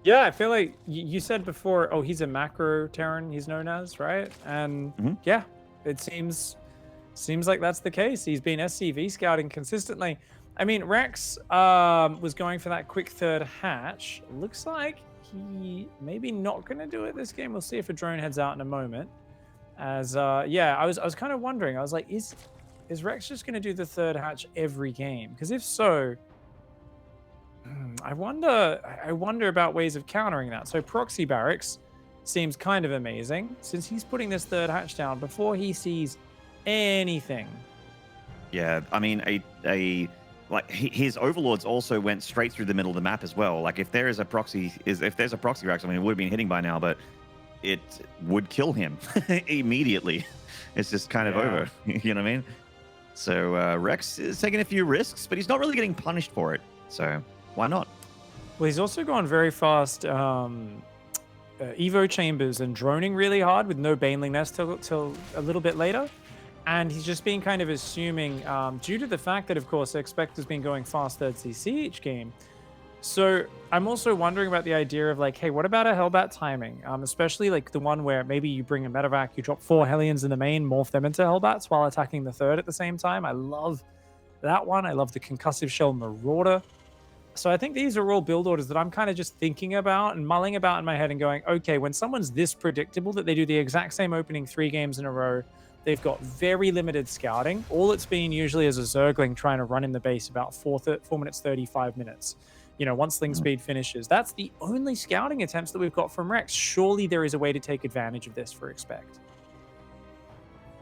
[SPEAKER 2] Yeah, I feel like you said before, he's a macro Terran, he's known as, right? And yeah, it seems like that's the case. He's been SCV scouting consistently. I mean, Rex was going for that quick third hatch. Looks like he maybe not going to do it this game. We'll see if a drone heads out in a moment. As yeah, I was kind of wondering. I was like, is Rex just going to do the third hatch every game? Because if so, I wonder about ways of countering that. So Proxy Barracks seems kind of amazing since he's putting this third hatch down before he sees anything.
[SPEAKER 1] Yeah, I mean, his overlords also went straight through the middle of the map as well. Like if there's a proxy Barracks, I mean, it would have been hitting by now, but it would kill him immediately. It's just kind of over. You know what I mean? So Rex is taking a few risks, but he's not really getting punished for it. So why not?
[SPEAKER 2] Well, he's also gone very fast Evo chambers and droning really hard with no Baneling Nest till a little bit later. And he's just been kind of assuming, due to the fact that, of course, ExpecT has been going fast third CC each game. So I'm also wondering about the idea of like, hey, what about a Hellbat timing? Especially like the one where maybe you bring a medevac, you drop 4 Hellions in the main, morph them into Hellbats while attacking the third at the same time. I love that one. I love the Concussive Shell Marauder. So I think these are all build orders that I'm kind of just thinking about and mulling about in my head and going, okay, when someone's this predictable that they do the exact same opening 3 games in a row, They've got very limited scouting. All it's been usually is a Zergling trying to run in the base about 4 minutes 35 minutes. You know, once Sling Speed finishes. That's the only scouting attempts that we've got from Rex. Surely there is a way to take advantage of this for ExpecT.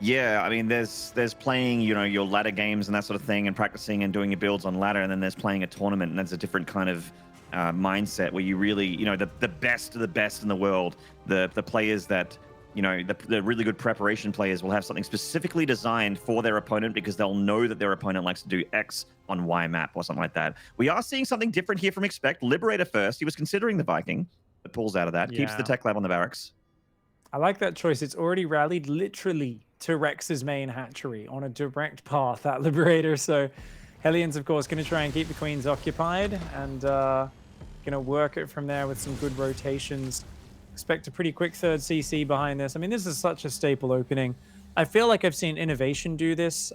[SPEAKER 1] Yeah, I mean, there's playing, you know, your ladder games and that sort of thing, and practicing and doing your builds on ladder, and then there's playing a tournament, and that's a different kind of mindset where you really, you know, the best of the best in the world, the players that, you know, the really good preparation players will have something specifically designed for their opponent because they'll know that their opponent likes to do X on Y map or something like that. We are seeing something different here from ExpecT. Liberator first. He was considering the Viking, but pulls out of that. Keeps the tech lab on the barracks.
[SPEAKER 2] I like that choice. It's already rallied literally to Rex's main hatchery on a direct path, that Liberator. So Hellions, of course, going to try and keep the Queens occupied and going to work it from there with some good rotations. Expect a pretty quick third CC behind this. I mean, this is such a staple opening. I feel like I've seen Innovation do this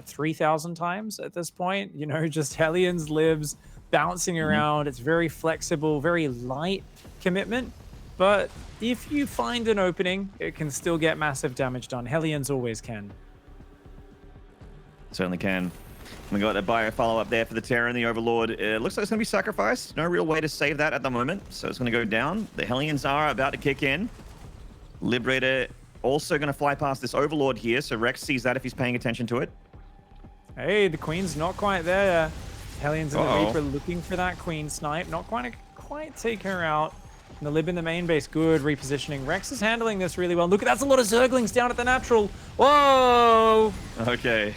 [SPEAKER 2] 3,000 times at this point. You know, just Hellions, Libs, bouncing around. It's very flexible, very light commitment. But if you find an opening, it can still get massive damage done. Hellions always can.
[SPEAKER 1] Certainly can. We got a bio follow-up there for the Terran, the Overlord. It looks like it's going to be sacrificed. No real way to save that at the moment, so it's going to go down. The Hellions are about to kick in. Liberator also going to fly past this Overlord here, so Rex sees that if he's paying attention to it.
[SPEAKER 2] Hey, the Queen's not quite there. Hellions and the Reaper looking for that Queen snipe. Not quite take her out. And the Lib in the main base, good repositioning. Rex is handling this really well. Look, that's a lot of Zerglings down at the natural. Whoa!
[SPEAKER 1] Okay.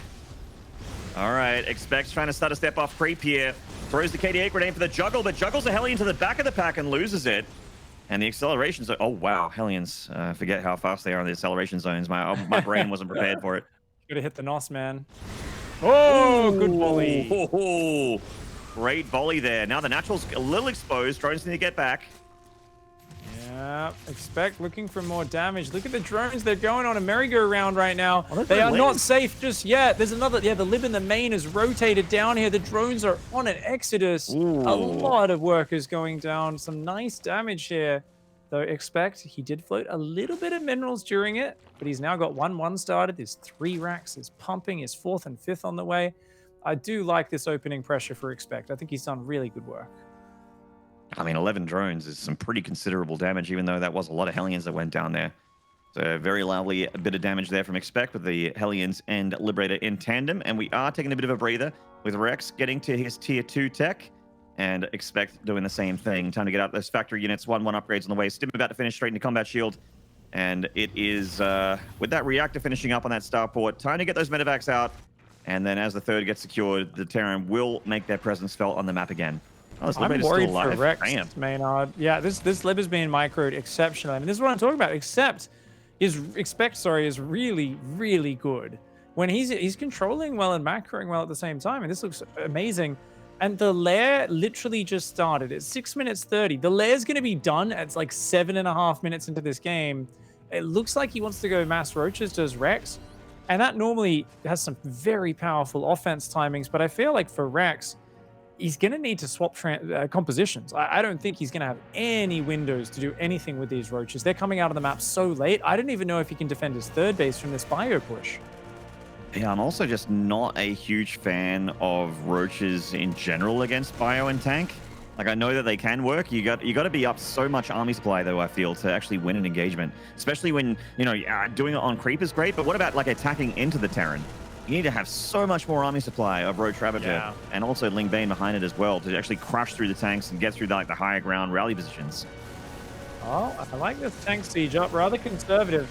[SPEAKER 1] All right, ExpecT's trying to start a step off creep here. Throws the KD8 grenade for the juggle, but juggles a Hellion to the back of the pack and loses it. And the accelerations are, oh wow, Hellions. Forget how fast they are in the acceleration zones. My brain wasn't prepared for it.
[SPEAKER 2] Could have hit the NOS, man. Oh, good volley.
[SPEAKER 1] Oh, great volley there. Now the natural's a little exposed. Drones need to get back.
[SPEAKER 2] Yeah, ExpecT looking for more damage. Look at the drones. They're going on a merry-go-round right now.
[SPEAKER 1] Oh,
[SPEAKER 2] they are not safe just yet. There's another. Yeah, the Lib in the main is rotated down here. The drones are on an exodus.
[SPEAKER 1] Ooh.
[SPEAKER 2] A lot of workers going down. Some nice damage here. Though ExpecT, he did float a little bit of minerals during it, but he's now got 1-1 started. There's 3 racks. He's pumping. His 4th and 5th on the way. I do like this opening pressure for ExpecT. I think he's done really good work.
[SPEAKER 1] I mean, 11 drones is some pretty considerable damage, even though that was a lot of Hellions that went down there. So very lovely bit of damage there from ExpecT with the Hellions and Liberator in tandem. And we are taking a bit of a breather with Rex getting to his tier 2 tech and ExpecT doing the same thing. Time to get out those factory units. 1-1 upgrades on the way. Stim about to finish straight into combat shield. And it is, with that reactor finishing up on that starport, time to get those medevacs out. And then as the third gets secured, the Terran will make their presence felt on the map again. Oh,
[SPEAKER 2] I'm worried for Rex, Maynard. Yeah, this Lib is being microed exceptionally. I mean, this is what I'm talking about. ExpecT is really, really good. When he's controlling well and macroing well at the same time, and this looks amazing. And the lair literally just started. It's 6 minutes 30. The lair's going to be done at like 7.5 minutes into this game. It looks like he wants to go mass roaches, does Rex. And that normally has some very powerful offense timings. But I feel like for Rex, he's going to need to swap compositions. I don't think he's going to have any windows to do anything with these roaches. They're coming out of the map so late. I don't even know if he can defend his third base from this bio push.
[SPEAKER 1] Yeah, I'm also just not a huge fan of roaches in general against bio and tank. Like, I know that they can work. You got to be up so much army supply, though, I feel, to actually win an engagement. Especially when, you know, doing it on creep is great, but what about, like, attacking into the Terran? You need to have so much more army supply of Roach Ravager and also Ling Bane behind it as well to actually crush through the tanks and get through like the higher ground rally positions.
[SPEAKER 2] Oh, I like this tank siege up, rather conservative.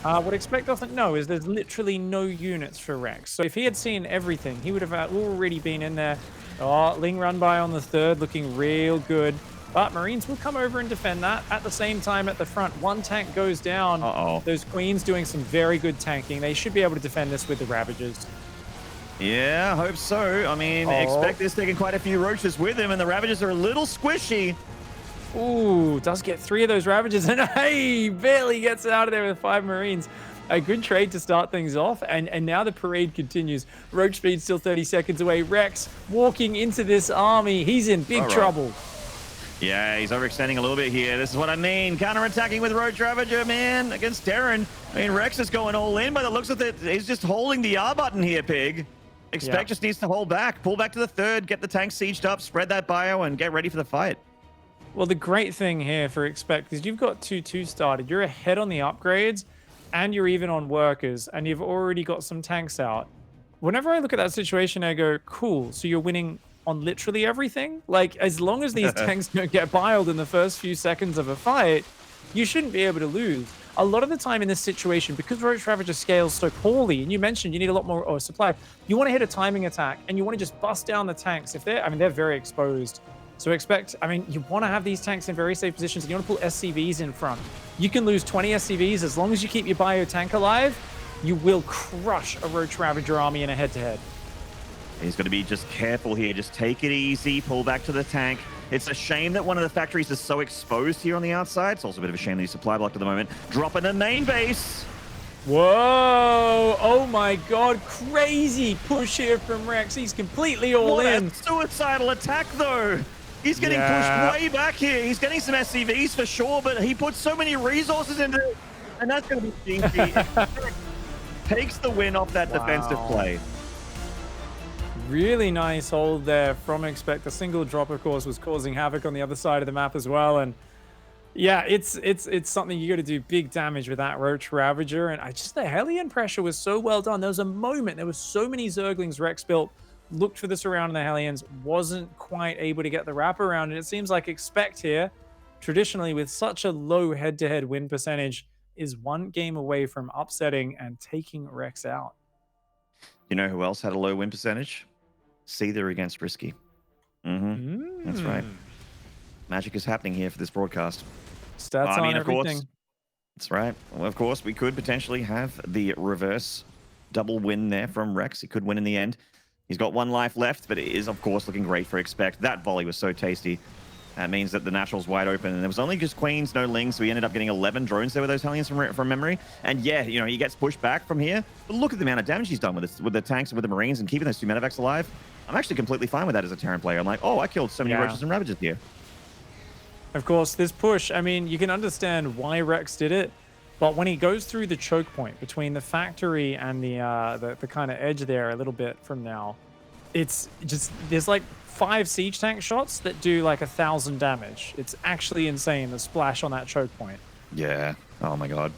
[SPEAKER 2] What ExpecT doesn't know is there's literally no units for Rex. So if he had seen everything, he would have already been in there. Oh, Ling run by on the third, looking real good. But Marines will come over and defend that. At the same time, at the front, 1 tank goes down.
[SPEAKER 1] Uh-oh.
[SPEAKER 2] Those Queens doing some very good tanking. They should be able to defend this with the Ravagers.
[SPEAKER 1] Yeah, I hope so. I mean, ExpecT is taking quite a few roaches with him, and the Ravagers are a little squishy.
[SPEAKER 2] Ooh, does get 3 of those Ravagers, and hey, barely gets out of there with 5 Marines. A good trade to start things off, and now the parade continues. Roach speed still 30 seconds away. Rex walking into this army. He's in big trouble.
[SPEAKER 1] Yeah, he's overextending a little bit here. This is what I mean. Counter-attacking with Roach Ravager, man, against Terran. I mean, Rex is going all in by the looks of it. He's just holding the R button here, Pig. ExpecT just needs to hold back. Pull back to the third, get the tank sieged up, spread that bio, and get ready for the fight.
[SPEAKER 2] Well, the great thing here for ExpecT is you've got 2-2 started. You're ahead on the upgrades, and you're even on workers, and you've already got some tanks out. Whenever I look at that situation, I go, cool, so you're winning on literally everything? Like, as long as these tanks don't get biled in the first few seconds of a fight, you shouldn't be able to lose. A lot of the time in this situation, because Roach Ravager scales so poorly, and you mentioned you need a lot more supply, you want to hit a timing attack, and you want to just bust down the tanks. If they're, I mean, they're very exposed. So ExpecT, I mean, you want to have these tanks in very safe positions, and you want to pull SCVs in front. You can lose 20 SCVs as long as you keep your bio tank alive. You will crush a Roach Ravager army in a head-to-head.
[SPEAKER 1] He's got to be just careful here. Just take it easy. Pull back to the tank. It's a shame that one of the factories is so exposed here on the outside. It's also a bit of a shame that he's supply blocked at the moment. Dropping the main base.
[SPEAKER 2] Whoa! Oh my god, crazy push here from Rex. He's completely all in.
[SPEAKER 1] What a suicidal attack, though. He's getting pushed way back here. He's getting some SCVs for sure, but he puts so many resources into it, and that's going to be stinky. Takes the win off that defensive play.
[SPEAKER 2] Really nice hold there from ExpecT. The single drop, of course, was causing havoc on the other side of the map as well. And yeah, it's something you got to do big damage with that Roach Ravager. And the Hellion pressure was so well done. There was a moment, there was so many Zerglings Rex built, looked for this around in the Hellions, wasn't quite able to get the wrap around. And it seems like ExpecT here, traditionally with such a low head-to-head win percentage, is one game away from upsetting and taking Rex out.
[SPEAKER 1] You know who else had a low win percentage? Seether against Risky. That's right. Magic is happening here for this broadcast.
[SPEAKER 2] Stats on everything.
[SPEAKER 1] Course, that's right. Well, of course, we could potentially have the reverse double win there from Rex. He could win in the end. He's got one life left, but it is, of course, looking great for ExpecT. That volley was so tasty. That means that the Natural's wide open, and there was only just Queens, no Lings, so he ended up getting 11 drones there with those Hellions from memory. And yeah, you know, he gets pushed back from here, but look at the amount of damage he's done with the tanks and with the Marines and keeping those two medevacs alive. I'm actually completely fine with that as a Terran player. I'm like, oh, I killed so many Roaches and Ravagers here.
[SPEAKER 2] Of course, this push, I mean, you can understand why Rex did it, but when he goes through the choke point between the factory and the kind of edge there a little bit from now, it's just, there's like 5 siege tank shots that do like 1,000 damage. It's actually insane, the splash on that choke point.
[SPEAKER 1] Yeah. Oh my god.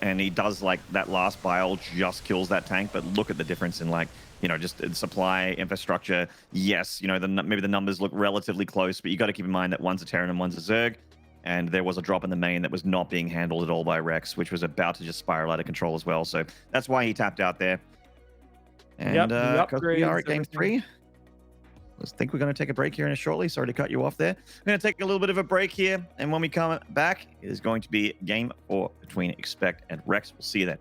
[SPEAKER 1] And he does, like, that last bile just kills that tank, but look at the difference in, like, you know, just supply, infrastructure. Yes, you know, maybe the numbers look relatively close, but you got to keep in mind that one's a Terran and one's a Zerg, and there was a drop in the main that was not being handled at all by Rex, which was about to just spiral out of control as well. So that's why he tapped out there. And because we are at game 3, I think we're going to take a break here in a shortly. Sorry to cut you off there. We're going to take a little bit of a break here, and when we come back, it is going to be game 4 between ExpecT and Rex. We'll see you then.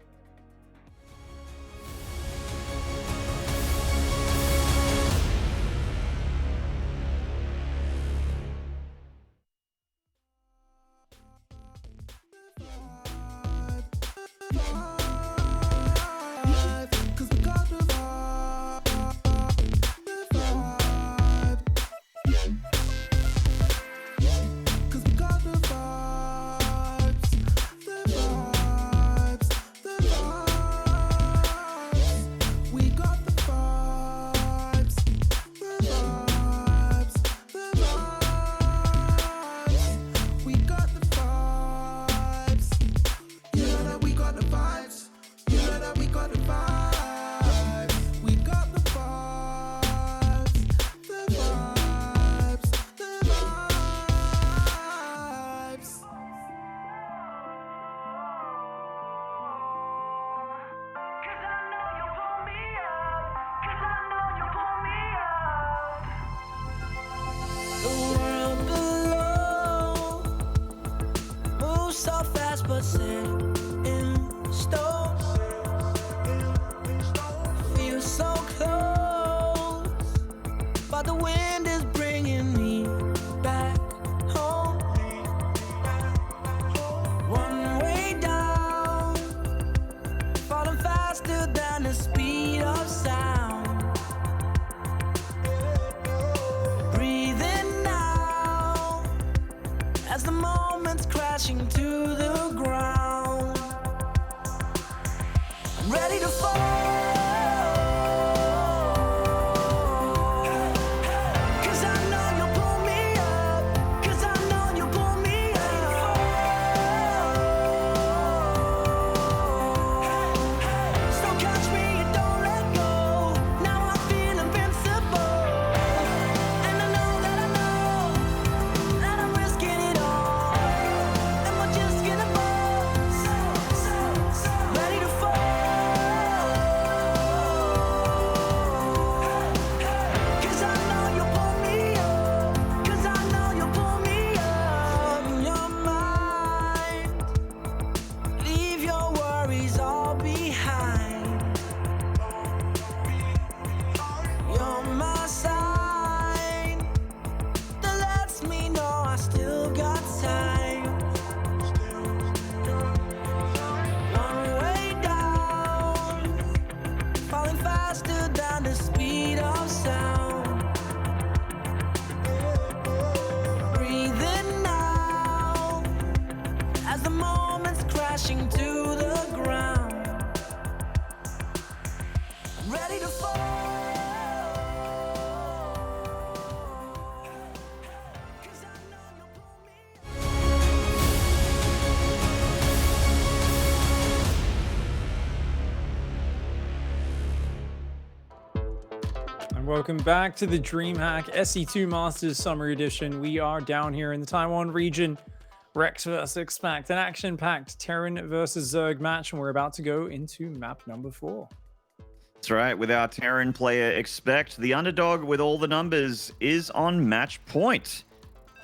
[SPEAKER 4] moments crashing to the ground, ready to fall. Crashing to the ground, ready to fall.
[SPEAKER 2] And welcome back to the DreamHack SC2 Masters Summer Edition. We are down here in the Taiwan region. Rex versus ExpecT, an action-packed Terran versus Zerg match, and we're about to go into map number 4.
[SPEAKER 1] That's right. With our Terran player ExpecT, the underdog with all the numbers is on match point.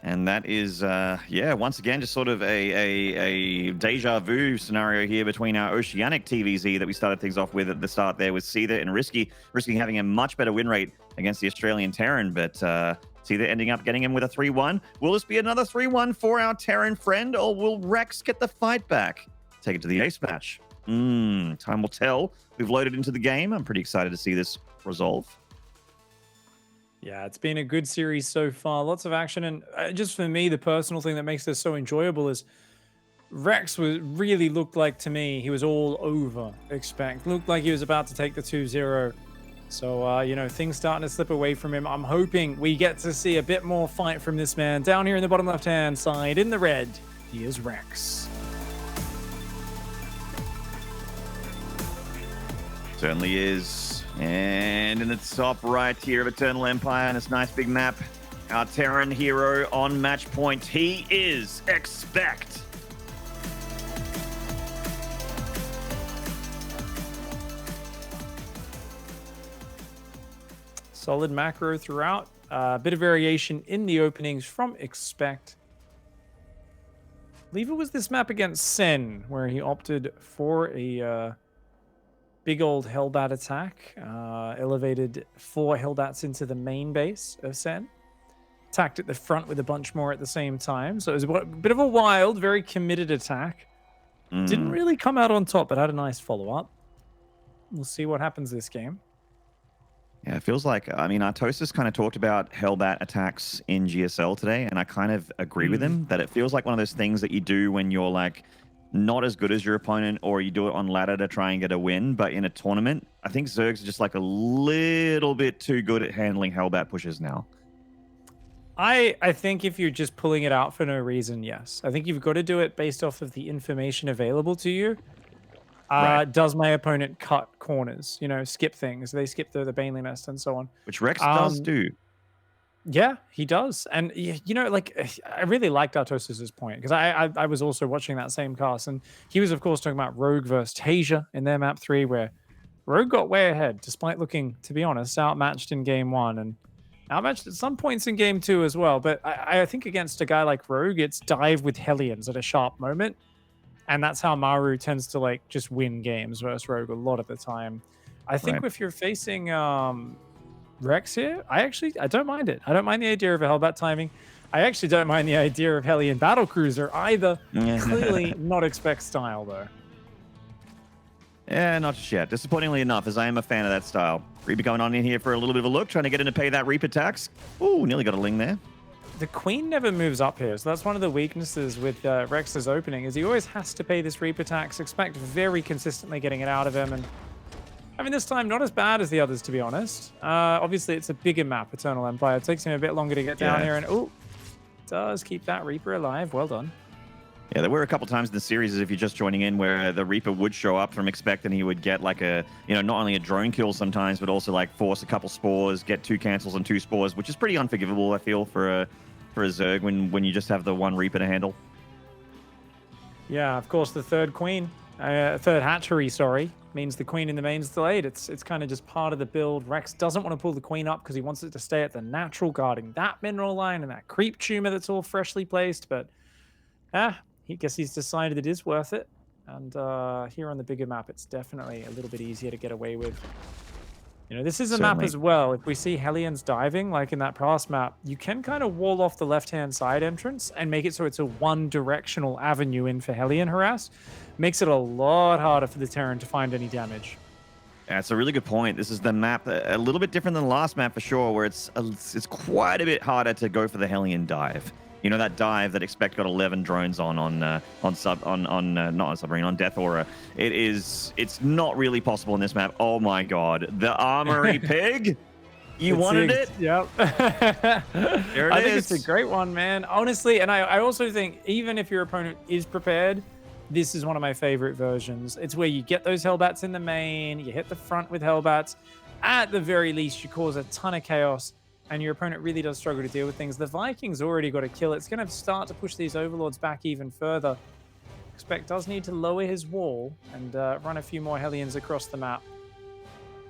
[SPEAKER 1] And that is, yeah, once again, just sort of a deja vu scenario here between our Oceanic TVZ that we started things off with at the start there with Seether and Risky having a much better win rate against the Australian Terran, but Seether ending up getting him with a 3-1. Will this be another 3-1 for our Terran friend, or will Rex get the fight back? Take it to the ace match. Time will tell. We've loaded into the game. I'm pretty excited to see this resolve.
[SPEAKER 2] Yeah, it's been a good series so far. Lots of action. And just for me, the personal thing that makes this so enjoyable is Rex really looked like, to me, he was all over ExpecT. Looked like he was about to take the 2-0. So, you know, things starting to slip away from him. I'm hoping we get to see a bit more fight from this man. Down here in the bottom left-hand side, in the red, he is Rex.
[SPEAKER 1] Certainly is. And in the top right here of Eternal Empire, and this nice big map, our Terran hero on match point, he is ExpecT.
[SPEAKER 2] Solid macro throughout. A bit of variation in the openings from ExpecT. I believe it was this map against Sen where he opted for a big old Hellbat attack. Elevated 4 Hellbats into the main base of Sen. Attacked at the front with a bunch more at the same time. So it was a bit of a wild, very committed attack. Didn't really come out on top, but had a nice follow-up. We'll see what happens this game.
[SPEAKER 1] Yeah, it feels like, I mean, Artosis kind of talked about Hellbat attacks in GSL today, and I kind of agree with him that it feels like one of those things that you do when you're like not as good as your opponent, or you do it on ladder to try and get a win. But in a tournament, I think Zerg's are just like a little bit too good at handling Hellbat pushes now.
[SPEAKER 2] I think if you're just pulling it out for no reason, yes. I think you've got to do it based off of the information available to you.
[SPEAKER 1] Right.
[SPEAKER 2] Does my opponent cut corners? You know, skip things. They skip the Baneling Nest and so on.
[SPEAKER 1] Which Rex does do.
[SPEAKER 2] Yeah, he does. And, you know, like, I really liked Artosis' point, because I was also watching that same cast, and he was, of course, talking about Rogue versus Tasia in their map 3, where Rogue got way ahead, despite looking, to be honest, outmatched in game 1, and outmatched at some points in game 2 as well. But I think against a guy like Rogue, it's dive with Hellions at a sharp moment. And that's how Maru tends to, like, just win games versus Rogue a lot of the time. I think if you're facing Rex here, I don't mind it. I don't mind the idea of a Hellbat timing. I actually don't mind the idea of Hellion Battlecruiser either. Clearly not ExpecT style, though.
[SPEAKER 1] Yeah, not just yet. Disappointingly enough, as I am a fan of that style. Reaper going on in here for a little bit of a look, trying to get in to pay that Reaper tax. Ooh, nearly got a Ling there.
[SPEAKER 2] the queen never moves up here, so that's one of the weaknesses with Rex's opening, is he always has to pay this Reaper tax. ExpecT very consistently getting it out of him, and I mean, this time not as bad as the others, to be honest. Obviously, it's a bigger map, Eternal Empire. It takes him a bit longer to get down here, and does keep that Reaper alive. Well done.
[SPEAKER 1] Yeah, there were a couple times in the series, if you're just joining in, where the Reaper would show up from ExpecT and he would get like a, not only a drone kill sometimes, but also like force a couple spores, get 2 cancels and 2 spores, which is pretty unforgivable, I feel, for a Zerg when you just have the 1 Reaper to handle.
[SPEAKER 2] Yeah, of course, the third hatchery, sorry, means the queen in the main's delayed. It's kind of just part of the build. Rex doesn't want to pull the queen up because he wants it to stay at the natural, guarding that mineral line and that creep tumor that's all freshly placed, but I guess he's decided it is worth it. And here on the bigger map, it's definitely a little bit easier to get away with. This is a map as well. If we see Hellions diving, like in that past map, you can kind of wall off the left-hand side entrance and make it so it's a one-directional avenue in for Hellion harass. Makes it a lot harder for the Terran to find any damage.
[SPEAKER 1] Yeah, it's a really good point. This is the map a little bit different than the last map for sure, where it's quite a bit harder to go for the Hellion dive. That dive that ExpecT got 11 drones on Death Aura. It's not really possible in this map. Oh my god. The Armory Pig? You wanted it?
[SPEAKER 2] Yep.
[SPEAKER 1] There it
[SPEAKER 2] I
[SPEAKER 1] is.
[SPEAKER 2] think it's a great one, man. Honestly, and I also think even if your opponent is prepared, this is one of my favorite versions. It's where you get those Hellbats in the main, you hit the front with Hellbats. At the very least, you cause a ton of chaos, and your opponent really does struggle to deal with things. The Vikings already got a kill. It's going to start to push these Overlords back even further. ExpecT does need to lower his wall and run a few more Hellions across the map.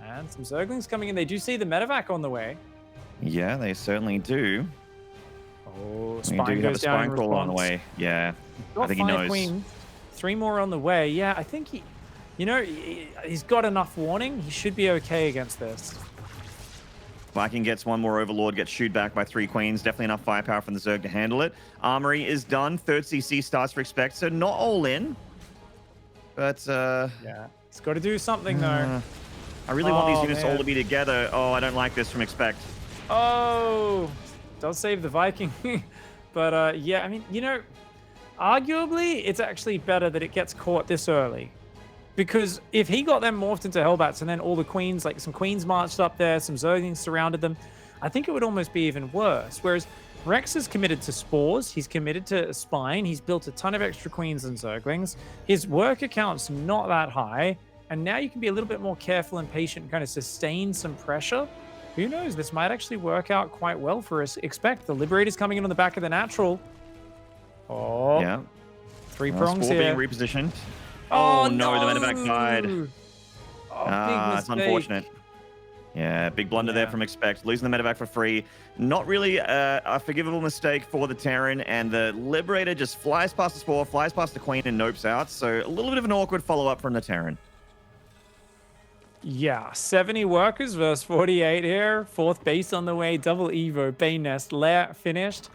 [SPEAKER 2] And some Zerglings coming in. They do see the medevac on the way.
[SPEAKER 1] Yeah, they certainly do.
[SPEAKER 2] Oh,
[SPEAKER 1] Spine do have a spine crawler on the way. Yeah, I think he knows.
[SPEAKER 2] Queen, 3 more on the way. Yeah, I think he's got enough warning. He should be okay against this.
[SPEAKER 1] Viking gets 1 more Overlord, gets shooed back by 3 Queens. Definitely enough firepower from the Zerg to handle it. Armory is done. 3rd CC starts for ExpecT, so not all in. But,
[SPEAKER 2] yeah, it's got to do something, though.
[SPEAKER 1] I really want these units all to be together. Oh, I don't like this from ExpecT.
[SPEAKER 2] Oh, does save the Viking. But, yeah, I mean, arguably, it's actually better that it gets caught this early. Because if he got them morphed into Hellbats and then all the Queens, like some Queens marched up there, some Zerglings surrounded them, I think it would almost be even worse. Whereas Rex is committed to Spores, he's committed to Spine, he's built a ton of extra Queens and Zerglings, his work account's not that high, and now you can be a little bit more careful and patient and kind of sustain some pressure. Who knows, this might actually work out quite well for us. ExpecT the Liberator's coming in on the back of the natural. Oh, yeah. 3 prongs
[SPEAKER 1] Spore
[SPEAKER 2] here.
[SPEAKER 1] being repositioned.
[SPEAKER 2] Oh,
[SPEAKER 1] no, the medevac died.
[SPEAKER 2] Oh,
[SPEAKER 1] it's unfortunate. Yeah, big blunder there from ExpecT. Losing the medevac for free. Not really a forgivable mistake for the Terran, and the Liberator just flies past the Spore, flies past the Queen, and nopes out. So a little bit of an awkward follow-up from the Terran.
[SPEAKER 2] Yeah, 70 workers versus 48 here. 4th base on the way. Double Evo, Bane Nest, Lair finished.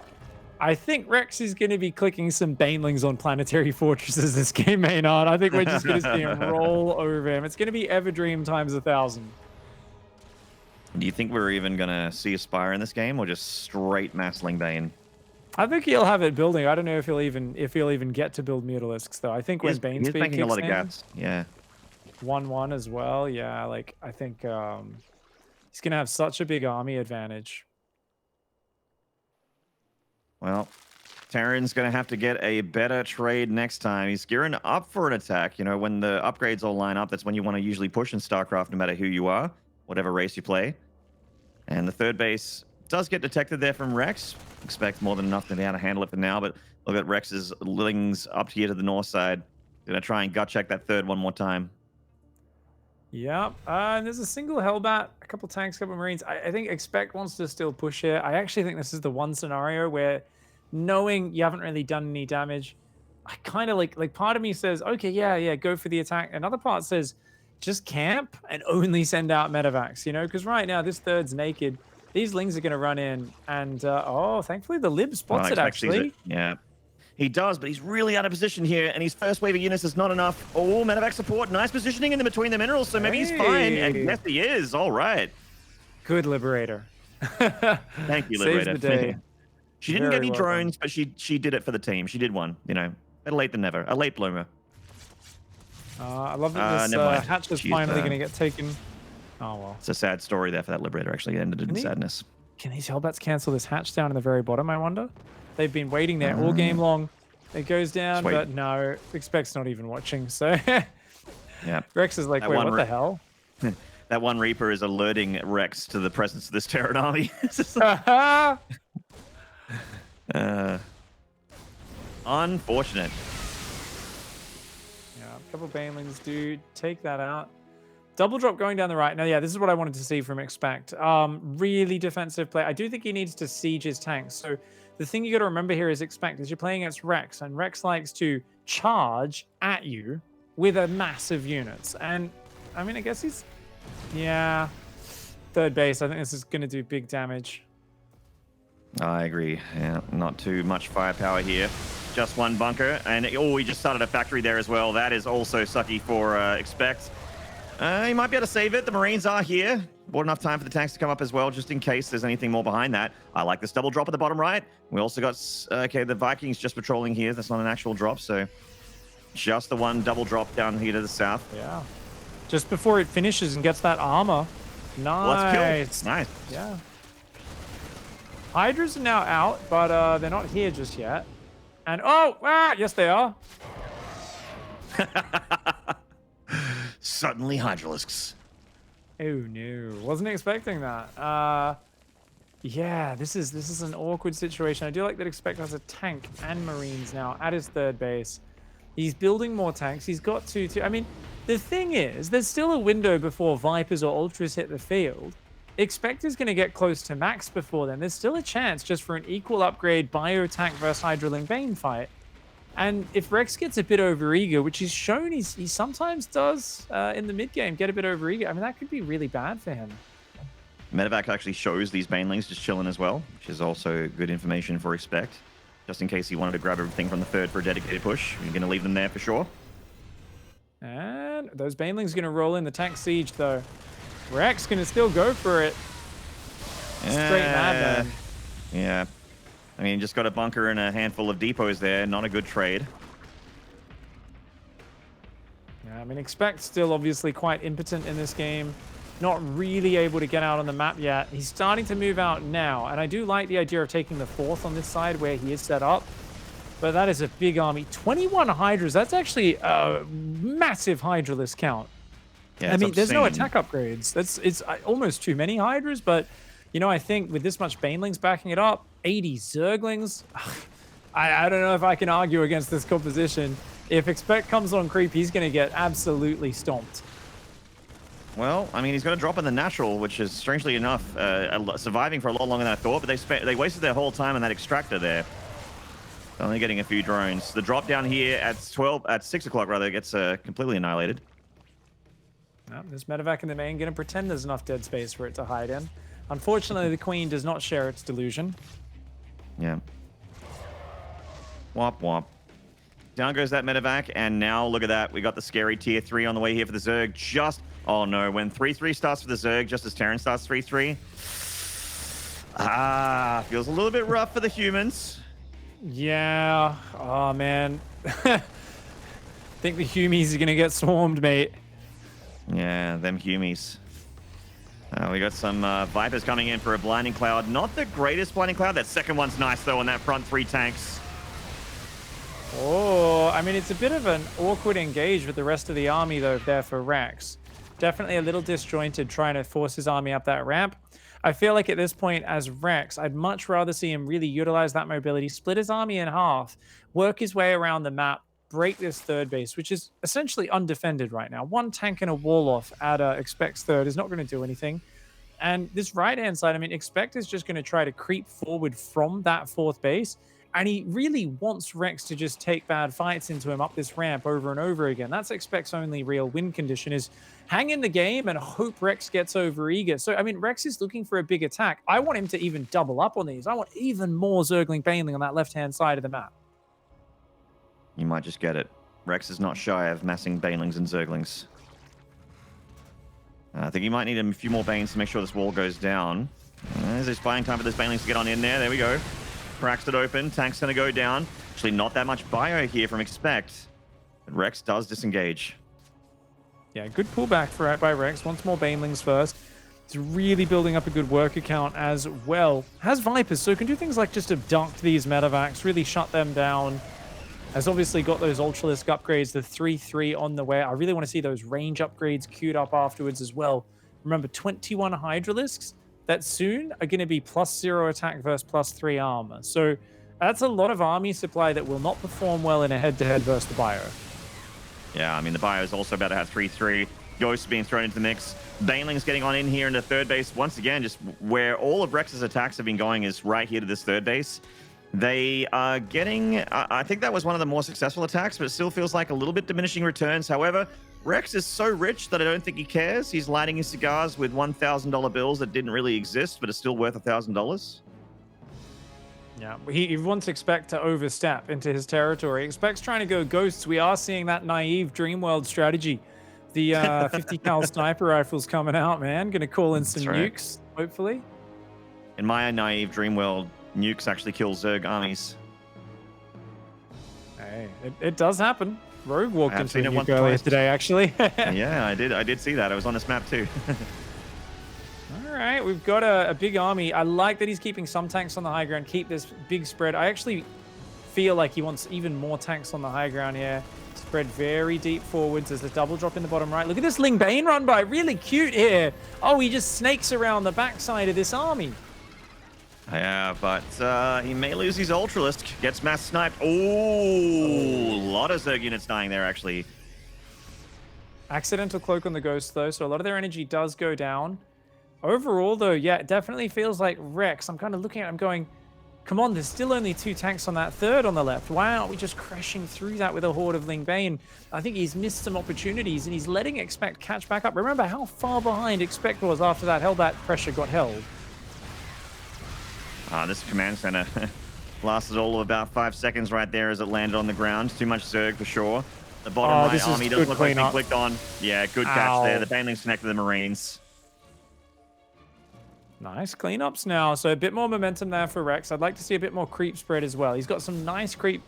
[SPEAKER 2] I think Rex is going to be clicking some Banelings on Planetary Fortresses this game, Maynard. I think we're just going to see him roll over him. It's going to be Everdream times 1,000.
[SPEAKER 1] Do you think we're even going to see a Spire in this game, or just straight Massling Bane?
[SPEAKER 2] I think he'll have it building. I don't know if he'll even get to build Mutalisks, though. I think when Bane's
[SPEAKER 1] making a lot of gas. Yeah.
[SPEAKER 2] 1-1 as well. Yeah, like I think he's going to have such a big army advantage.
[SPEAKER 1] Well, Terran's going to have to get a better trade next time. He's gearing up for an attack. When the upgrades all line up, that's when you want to usually push in StarCraft, no matter who you are, whatever race you play. And the 3rd base does get detected there from Rex. ExpecT more than enough to be able to handle it for now, but look at Rex's Lings up here to the north side. Going to try and gut check that 3rd one more time.
[SPEAKER 2] Yep, and there's a single Hellbat, a couple tanks, a couple Marines. I think ExpecT wants to still push here. I actually think this is the one scenario where, knowing you haven't really done any damage, I kind of like part of me says, okay, yeah, go for the attack. Another part says, just camp and only send out medevacs, because right now this 3rd's naked. These Lings are going to run in, and thankfully the Lib spots it actually.
[SPEAKER 1] Yeah. He does, but he's really out of position here, and his first wave of units is not enough. Oh, medevac support. Nice positioning in between the minerals, so maybe he's fine. And yes, he is. All right.
[SPEAKER 2] Good Liberator.
[SPEAKER 1] Thank you, Liberator.
[SPEAKER 2] Saves the day.
[SPEAKER 1] She didn't get
[SPEAKER 2] Very
[SPEAKER 1] any
[SPEAKER 2] well done.
[SPEAKER 1] drones, but she did it for the team. She did one, you know. Better late than never. A late bloomer.
[SPEAKER 2] I love that this
[SPEAKER 1] never mind.
[SPEAKER 2] hatch is
[SPEAKER 1] She's,
[SPEAKER 2] finally going to get taken. Oh, well.
[SPEAKER 1] It's a sad story there for that Liberator. Actually, it ended in sadness.
[SPEAKER 2] Can these Hellbats cancel this hatch down in the very bottom, I wonder? They've been waiting there all game long. It goes down,
[SPEAKER 1] Sweet.
[SPEAKER 2] but no, ExpecT's not even watching. So
[SPEAKER 1] Yeah.
[SPEAKER 2] Rex is like,
[SPEAKER 1] That
[SPEAKER 2] wait,
[SPEAKER 1] one
[SPEAKER 2] what the hell?
[SPEAKER 1] That one Reaper is alerting Rex to the presence of this Terran army. Unfortunate.
[SPEAKER 2] Yeah, a couple Banelings do take that out. Double drop going down the right. Now, yeah, this is what I wanted to see from ExpecT. Really defensive play. I do think he needs to siege his tanks. So the thing you got to remember here is ExpecT is you're playing against Rex, and Rex likes to charge at you with a massive units. And I mean, I guess he's, yeah, third base. I think this is going to do big damage.
[SPEAKER 1] I agree. Yeah, not too much firepower here. Just one bunker, and oh, he just started a factory there as well. That is also sucky for ExpecT. He might be able to save it. The Marines are here. Bought enough time for the tanks to come up as well, just in case there's anything more behind that. I like this double drop at the bottom right. We also got, okay, the Vikings just patrolling here. That's not an actual drop, so just the one double drop down here to the south.
[SPEAKER 2] Yeah. Just before it finishes and gets that armor. Nice.
[SPEAKER 1] Let's kill. Nice.
[SPEAKER 2] Yeah. Hydras are now out, but they're not here just yet. And yes, they are.
[SPEAKER 1] Suddenly Hydralisks.
[SPEAKER 2] Oh no, wasn't expecting that. Yeah, this is an awkward situation. I do like that ExpecT has a tank and Marines now at his third base. He's building more tanks. He's got two. I mean, the thing is, there's still a window before Vipers or Ultras hit the field. ExpecT is going to get close to max before then. There's still a chance just for an equal upgrade bio tank versus Hydraling Bane fight. And if Rex gets a bit overeager, which he's shown he sometimes does in the mid game, get a bit overeager, I mean, that could be really bad for him.
[SPEAKER 1] Medevac actually shows these Banelings just chilling as well, which is also good information for ExpecT. Just in case he wanted to grab everything from the third for a dedicated push. You're going to leave them there for sure.
[SPEAKER 2] And those Banelings going to roll in the tank siege, though. Rex going to still go for it. Straight madman.
[SPEAKER 1] Yeah. I mean, just got a bunker and a handful of depots there. Not a good trade.
[SPEAKER 2] Yeah, I mean, ExpecT still obviously quite impotent in this game. Not really able to get out on the map yet. He's starting to move out now. And I do like the idea of taking the fourth on this side where he is set up. But that is a big army. 21 Hydras. That's actually a massive Hydralist count.
[SPEAKER 1] Yeah,
[SPEAKER 2] I mean, there's no
[SPEAKER 1] obscene.
[SPEAKER 2] attack upgrades. It's almost too many Hydras, but you know, I think with this much Banelings backing it up, 80 Zerglings, I don't know if I can argue against this composition. If ExpecT comes on creep, he's going to get absolutely stomped.
[SPEAKER 1] Well, I mean, he's going to drop in the natural, which is strangely enough surviving for a lot longer than I thought. But they wasted their whole time on that extractor there. Only getting a few drones. The drop down here at 6 o'clock rather gets completely annihilated.
[SPEAKER 2] Well, this Medevac in the main going to pretend there's enough dead space for it to hide in. Unfortunately, the Queen does not share its delusion.
[SPEAKER 1] Yeah. Womp womp. Down goes that Medevac, and now look at that. We got the scary tier 3 on the way here for the Zerg. Just, oh no, when 3-3 starts for the Zerg, just as Terran starts 3-3. Feels a little bit rough for the humans.
[SPEAKER 2] Yeah. Oh, man. I think the Humies are going to get swarmed, mate.
[SPEAKER 1] Yeah, them Humies. We got some Vipers coming in for a Blinding Cloud. Not the greatest Blinding Cloud. That second one's nice, though, on that front 3 tanks.
[SPEAKER 2] Oh, I mean, it's a bit of an awkward engage with the rest of the army, though, there for Rex. Definitely a little disjointed trying to force his army up that ramp. I feel like at this point, as Rex, I'd much rather see him really utilize that mobility, split his army in half, work his way around the map, break this third base, which is essentially undefended right now. One tank and a wall off at ExpecT's third is not going to do anything. And this right-hand side, I mean, ExpecT is just going to try to creep forward from that fourth base. And he really wants Rex to just take bad fights into him up this ramp over and over again. That's ExpecT's only real win condition, is hang in the game and hope Rex gets overeager. So, I mean, Rex is looking for a big attack. I want him to even double up on these. I want even more Zergling Baneling on that left-hand side of the map.
[SPEAKER 1] You might just get it. Rex is not shy of massing Banelings and Zerglings. I think you might need a few more Banes to make sure this wall goes down. There's buying time for those Banelings to get on in there. There we go. cracks it open. Tank's going to go down. Actually, not that much bio here from ExpecT. But Rex does disengage.
[SPEAKER 2] Yeah, good pullback by Rex. Wants more Banelings first. It's really building up a good work account as well. Has Vipers, so can do things like just abduct these medevacs, really shut them down. Has obviously got those Ultralisk upgrades, the 3-3 on the way. I really want to see those range upgrades queued up afterwards as well. Remember, 21 Hydralisks that soon are going to be +0 attack versus +3 armor. So that's a lot of army supply that will not perform well in a head-to-head versus the bio.
[SPEAKER 1] Yeah, I mean, the bio is also about to have 3-3. Ghosts being thrown into the mix. Baneling's getting on in here into third base. Once again, just where all of Rex's attacks have been going is right here to this third base. They are getting... I think that was one of the more successful attacks, but it still feels like a little bit diminishing returns. However, Rex is so rich that I don't think he cares. He's lighting his cigars with $1,000 bills that didn't really exist, but are still worth $1,000.
[SPEAKER 2] Yeah, he wants ExpecT to overstep into his territory. ExpecT's trying to go ghosts. We are seeing that naive Dreamworld strategy. The 50 cal sniper rifles coming out, man. Gonna call in some nukes, hopefully.
[SPEAKER 1] In my naive Dreamworld, nukes actually kill Zerg armies.
[SPEAKER 2] Hey, it does happen. Rogue walked into a
[SPEAKER 1] it
[SPEAKER 2] nuke earlier today, actually.
[SPEAKER 1] Yeah, I did see that. I was on this map too.
[SPEAKER 2] All right, we've got a big army. I like that he's keeping some tanks on the high ground, keep this big spread. I actually feel like he wants even more tanks on the high ground here. Spread very deep forwards. There's a double drop in the bottom right. Look at this Ling Bane run by. Really cute here. Oh, he just snakes around the backside of this army.
[SPEAKER 1] Yeah, but he may lose his Ultralisk. Gets mass sniped. Oh, a lot of Zerg units dying there, actually.
[SPEAKER 2] Accidental cloak on the Ghost, though, so a lot of their energy does go down. Overall, though, yeah, it definitely feels like Rex. I'm kind of looking at him going, come on, there's still only 2 tanks on that third on the left. Why aren't we just crashing through that with a horde of Ling Bane? I think he's missed some opportunities, and he's letting ExpecT catch back up. Remember how far behind ExpecT was after that pressure got held.
[SPEAKER 1] This command center lasted all of about 5 seconds right there as it landed on the ground. Too much Zerg for sure. The bottom right army doesn't look like he clicked on. Yeah, good catch there. The Banelings connected the Marines.
[SPEAKER 2] Nice cleanups now. So a bit more momentum there for Rex. I'd like to see a bit more creep spread as well. He's got some nice creep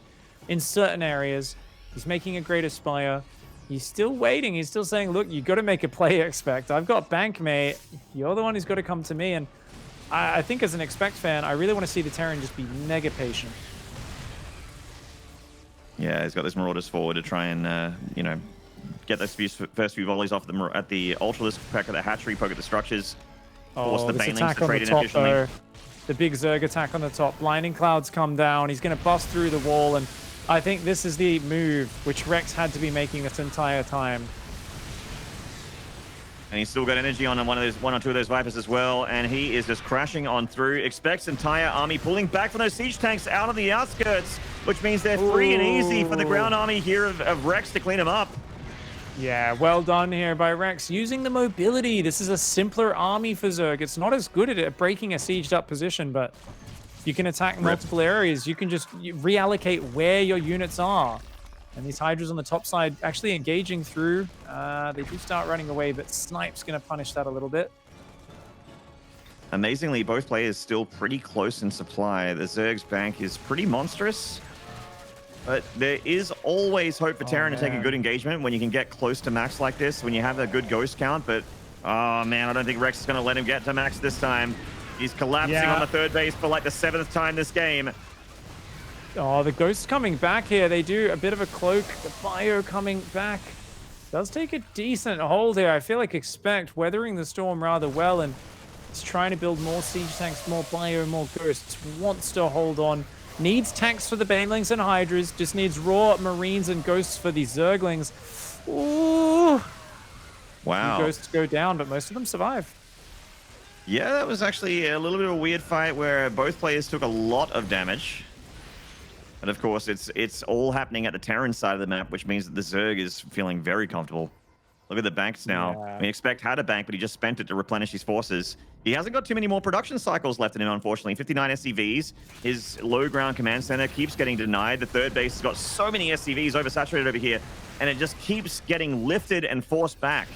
[SPEAKER 2] in certain areas. He's making a great Aspire. He's still waiting. He's still saying, look, you got to make a play, ExpecT. I've got bank, mate. You're the one who's got to come to me. And I think as an ExpecT fan, I really want to see the Terran just be mega patient.
[SPEAKER 1] Yeah, he's got those Marauders forward to try and, you know, get those first few volleys off them at the Ultralisk, pack at the hatchery, poke at the structures. Force the
[SPEAKER 2] this
[SPEAKER 1] Banelings
[SPEAKER 2] attack
[SPEAKER 1] to
[SPEAKER 2] on the
[SPEAKER 1] trade
[SPEAKER 2] top,
[SPEAKER 1] inefficiently.
[SPEAKER 2] though. The big Zerg attack on the top. Blinding Clouds come down. He's going to bust through the wall, and I think this is the move which Rex had to be making this entire time.
[SPEAKER 1] And he's still got energy on one or two of those Vipers as well, and he is just crashing on through. ExpecT's entire army pulling back from those siege tanks out on the outskirts, which means they're free and easy for the ground army here of Rex to clean them up.
[SPEAKER 2] Yeah, well done here by Rex. Using the mobility. This is a simpler army for Zerg. It's not as good at breaking a sieged up position, but you can attack multiple areas. You can just reallocate where your units are. And these Hydras on the top side actually engaging through. They do start running away, but Snipe's going to punish that a little bit.
[SPEAKER 1] Amazingly, both players still pretty close in supply. The Zerg's bank is pretty monstrous. But there is always hope for Terran to take a good engagement when you can get close to max like this, when you have a good ghost count. But, oh man, I don't think Rex is going to let him get to max this time. He's collapsing on the third base for like the 7th time this game.
[SPEAKER 2] Oh, the ghosts coming back here. They do a bit of a cloak. The bio coming back. Does take a decent hold here. I feel like ExpecT weathering the storm rather well, and it's trying to build more siege tanks, more bio, more ghosts. Wants to hold on. Needs tanks for the Banelings and Hydras. Just needs raw Marines and Ghosts for these Zerglings. Ooh.
[SPEAKER 1] Wow.
[SPEAKER 2] Ghosts go down, but most of them survive.
[SPEAKER 1] Yeah, that was actually a little bit of a weird fight where both players took a lot of damage. And of course, it's all happening at the Terran side of the map, which means that the Zerg is feeling very comfortable. Look at the banks now.
[SPEAKER 2] Yeah.
[SPEAKER 1] I mean, ExpecT had a bank, but he just spent it to replenish his forces. He hasn't got too many more production cycles left in him, unfortunately. 59 SCVs. His low ground command center keeps getting denied. The third base has got so many SCVs oversaturated over here, and it just keeps getting lifted and forced back.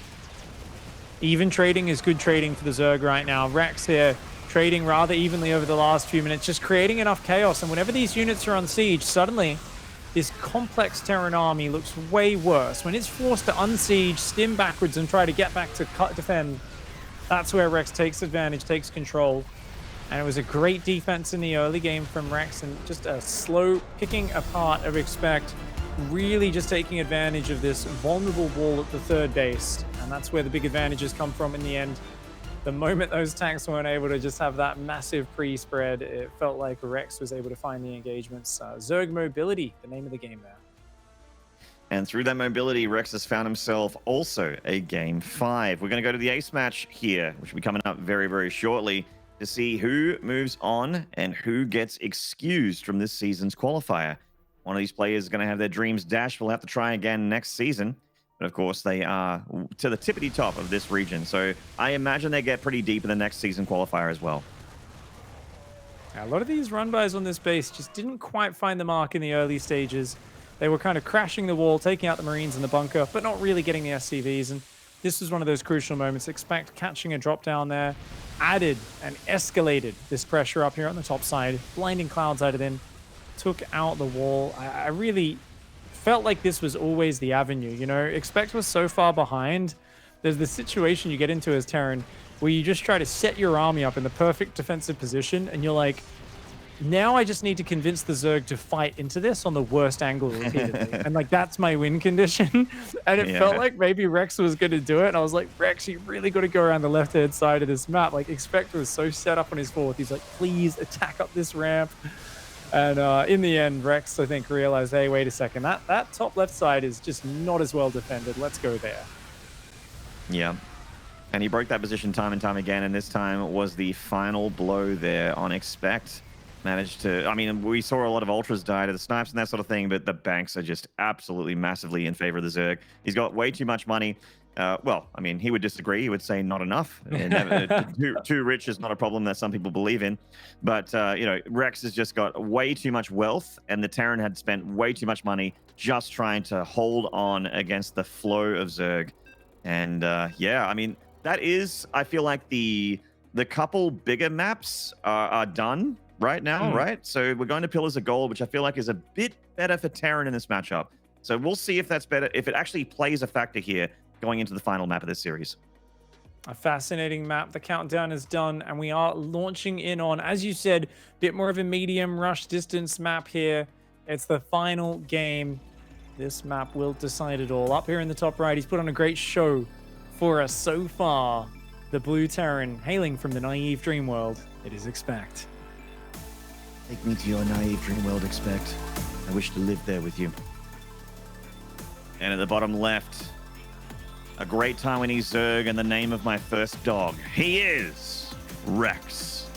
[SPEAKER 2] Even trading is good trading for the Zerg right now. Rex here trading rather evenly over the last few minutes, just creating enough chaos. And whenever these units are on siege, suddenly this complex Terran army looks way worse. When it's forced to unsiege, stim backwards, and try to get back to defend, that's where Rex takes advantage, takes control. And it was a great defense in the early game from Rex, and just a slow picking apart of ExpecT, really just taking advantage of this vulnerable wall at the third base. And that's where the big advantages come from in the end. The moment those tanks weren't able to just have that massive pre-spread, it felt like Rex was able to find the engagements. Zerg mobility, the name of the game there.
[SPEAKER 1] And through that mobility, Rex has found himself also a Game 5. We're going to go to the ace match here, which will be coming up very, very shortly, to see who moves on and who gets excused from this season's qualifier. One of these players is going to have their dreams dashed. We'll have to try again next season. But of course, they are to the tippity top of this region. So I imagine they get pretty deep in the next season qualifier as well.
[SPEAKER 2] A lot of these run-bys on this base just didn't quite find the mark in the early stages. They were kind of crashing the wall, taking out the Marines in the bunker, but not really getting the SCVs. And this was one of those crucial moments. ExpecT catching a drop down there, added and escalated this pressure up here on the top side. Blinding Clouds added in, took out the wall. I really felt like this was always the avenue. You know, ExpecT was so far behind. There's this situation you get into as Terran where you just try to set your army up in the perfect defensive position, and you're like, now I just need to convince the Zerg to fight into this on the worst angle repeatedly. And like, that's my win condition. And it felt like maybe Rex was going to do it. And I was like, Rex, you really got to go around the left-hand side of this map. Like, ExpecT was so set up on his fourth. He's like, please attack up this ramp. And in the end, Rex, I think, realized, hey, wait a second. That top left side is just not as well defended. Let's go there.
[SPEAKER 1] Yeah. And he broke that position time and time again. And this time was the final blow there on ExpecT. Managed to, I mean, we saw a lot of ultras die to the snipes and that sort of thing, but the banks are just absolutely massively in favor of the Zerg. He's got way too much money. Well, I mean, he would disagree. He would say not enough. And too rich is not a problem that some people believe in. But, you know, Rex has just got way too much wealth, and the Terran had spent way too much money just trying to hold on against the flow of Zerg. And, yeah, I mean, that is, I feel like the couple bigger maps are done right now, right? So we're going to Pillars of Gold, which I feel like is a bit better for Terran in this matchup. So we'll see if that's better, if it actually plays a factor here going into the final map of this series.
[SPEAKER 2] A fascinating map. The countdown is done, and we are launching in on, as you said, a bit more of a medium rush distance map here. It's the final game. This map will decide it all. Up here in the top right, he's put on a great show for us so far. The blue Terran, hailing from the naive dream world, it is ExpecT.
[SPEAKER 1] Take me to your naive dream world, ExpecT. I wish to live there with you. And at the bottom left, a great Taiwanese Zerg and the name of my first dog. He is Rex.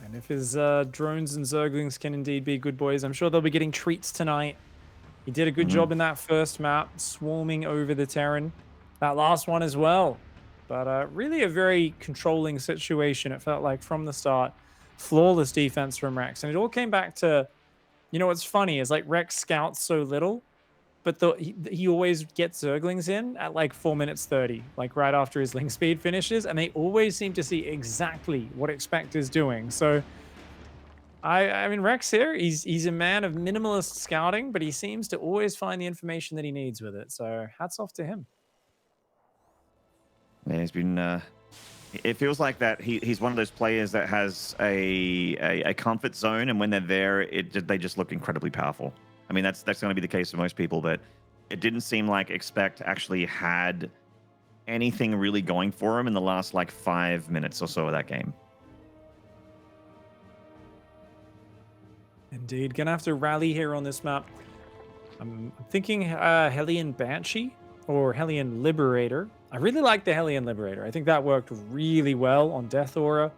[SPEAKER 2] And if his drones and Zerglings can indeed be good boys, I'm sure they'll be getting treats tonight. He did a good job in that first map, swarming over the Terran. That last one as well. But really a very controlling situation, it felt like, from the start. Flawless defense from Rex. And it all came back to, you know, what's funny is like Rex scouts so little, but he always gets Zerglings in at like 4 minutes 30, like right after his link speed finishes. And they always seem to see exactly what ExpecT is doing. So I mean, Rex here, he's a man of minimalist scouting, but he seems to always find the information that he needs with it. So hats off to him.
[SPEAKER 1] Yeah, he's been. It feels like that he's one of those players that has a comfort zone, and when they're there, they just look incredibly powerful. I mean, that's going to be the case for most people, but it didn't seem like ExpecT actually had anything really going for him in the last like 5 minutes or so of that game.
[SPEAKER 2] Indeed, gonna have to rally here on this map. I'm thinking Hellion Banshee or Hellion Liberator. I really like the Hellion Liberator. I think that worked really well on Death Aura,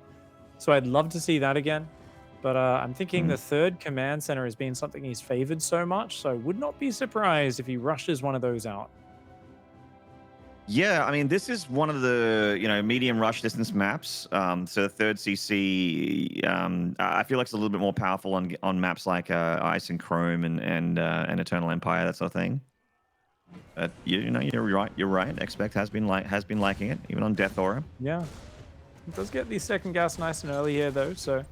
[SPEAKER 2] so I'd love to see that again. But I'm thinking the third command center has been something he's favored so much, so I would not be surprised if he rushes one of those out.
[SPEAKER 1] Yeah, I mean, this is one of the, medium rush distance maps. So third CC, I feel like it's a little bit more powerful on maps like Ice and Chrome and Eternal Empire, that sort of thing. But you're right. You're right. ExpecT has been liking it, even on Death Aura.
[SPEAKER 2] Yeah. It does get the second gas nice and early here, though, so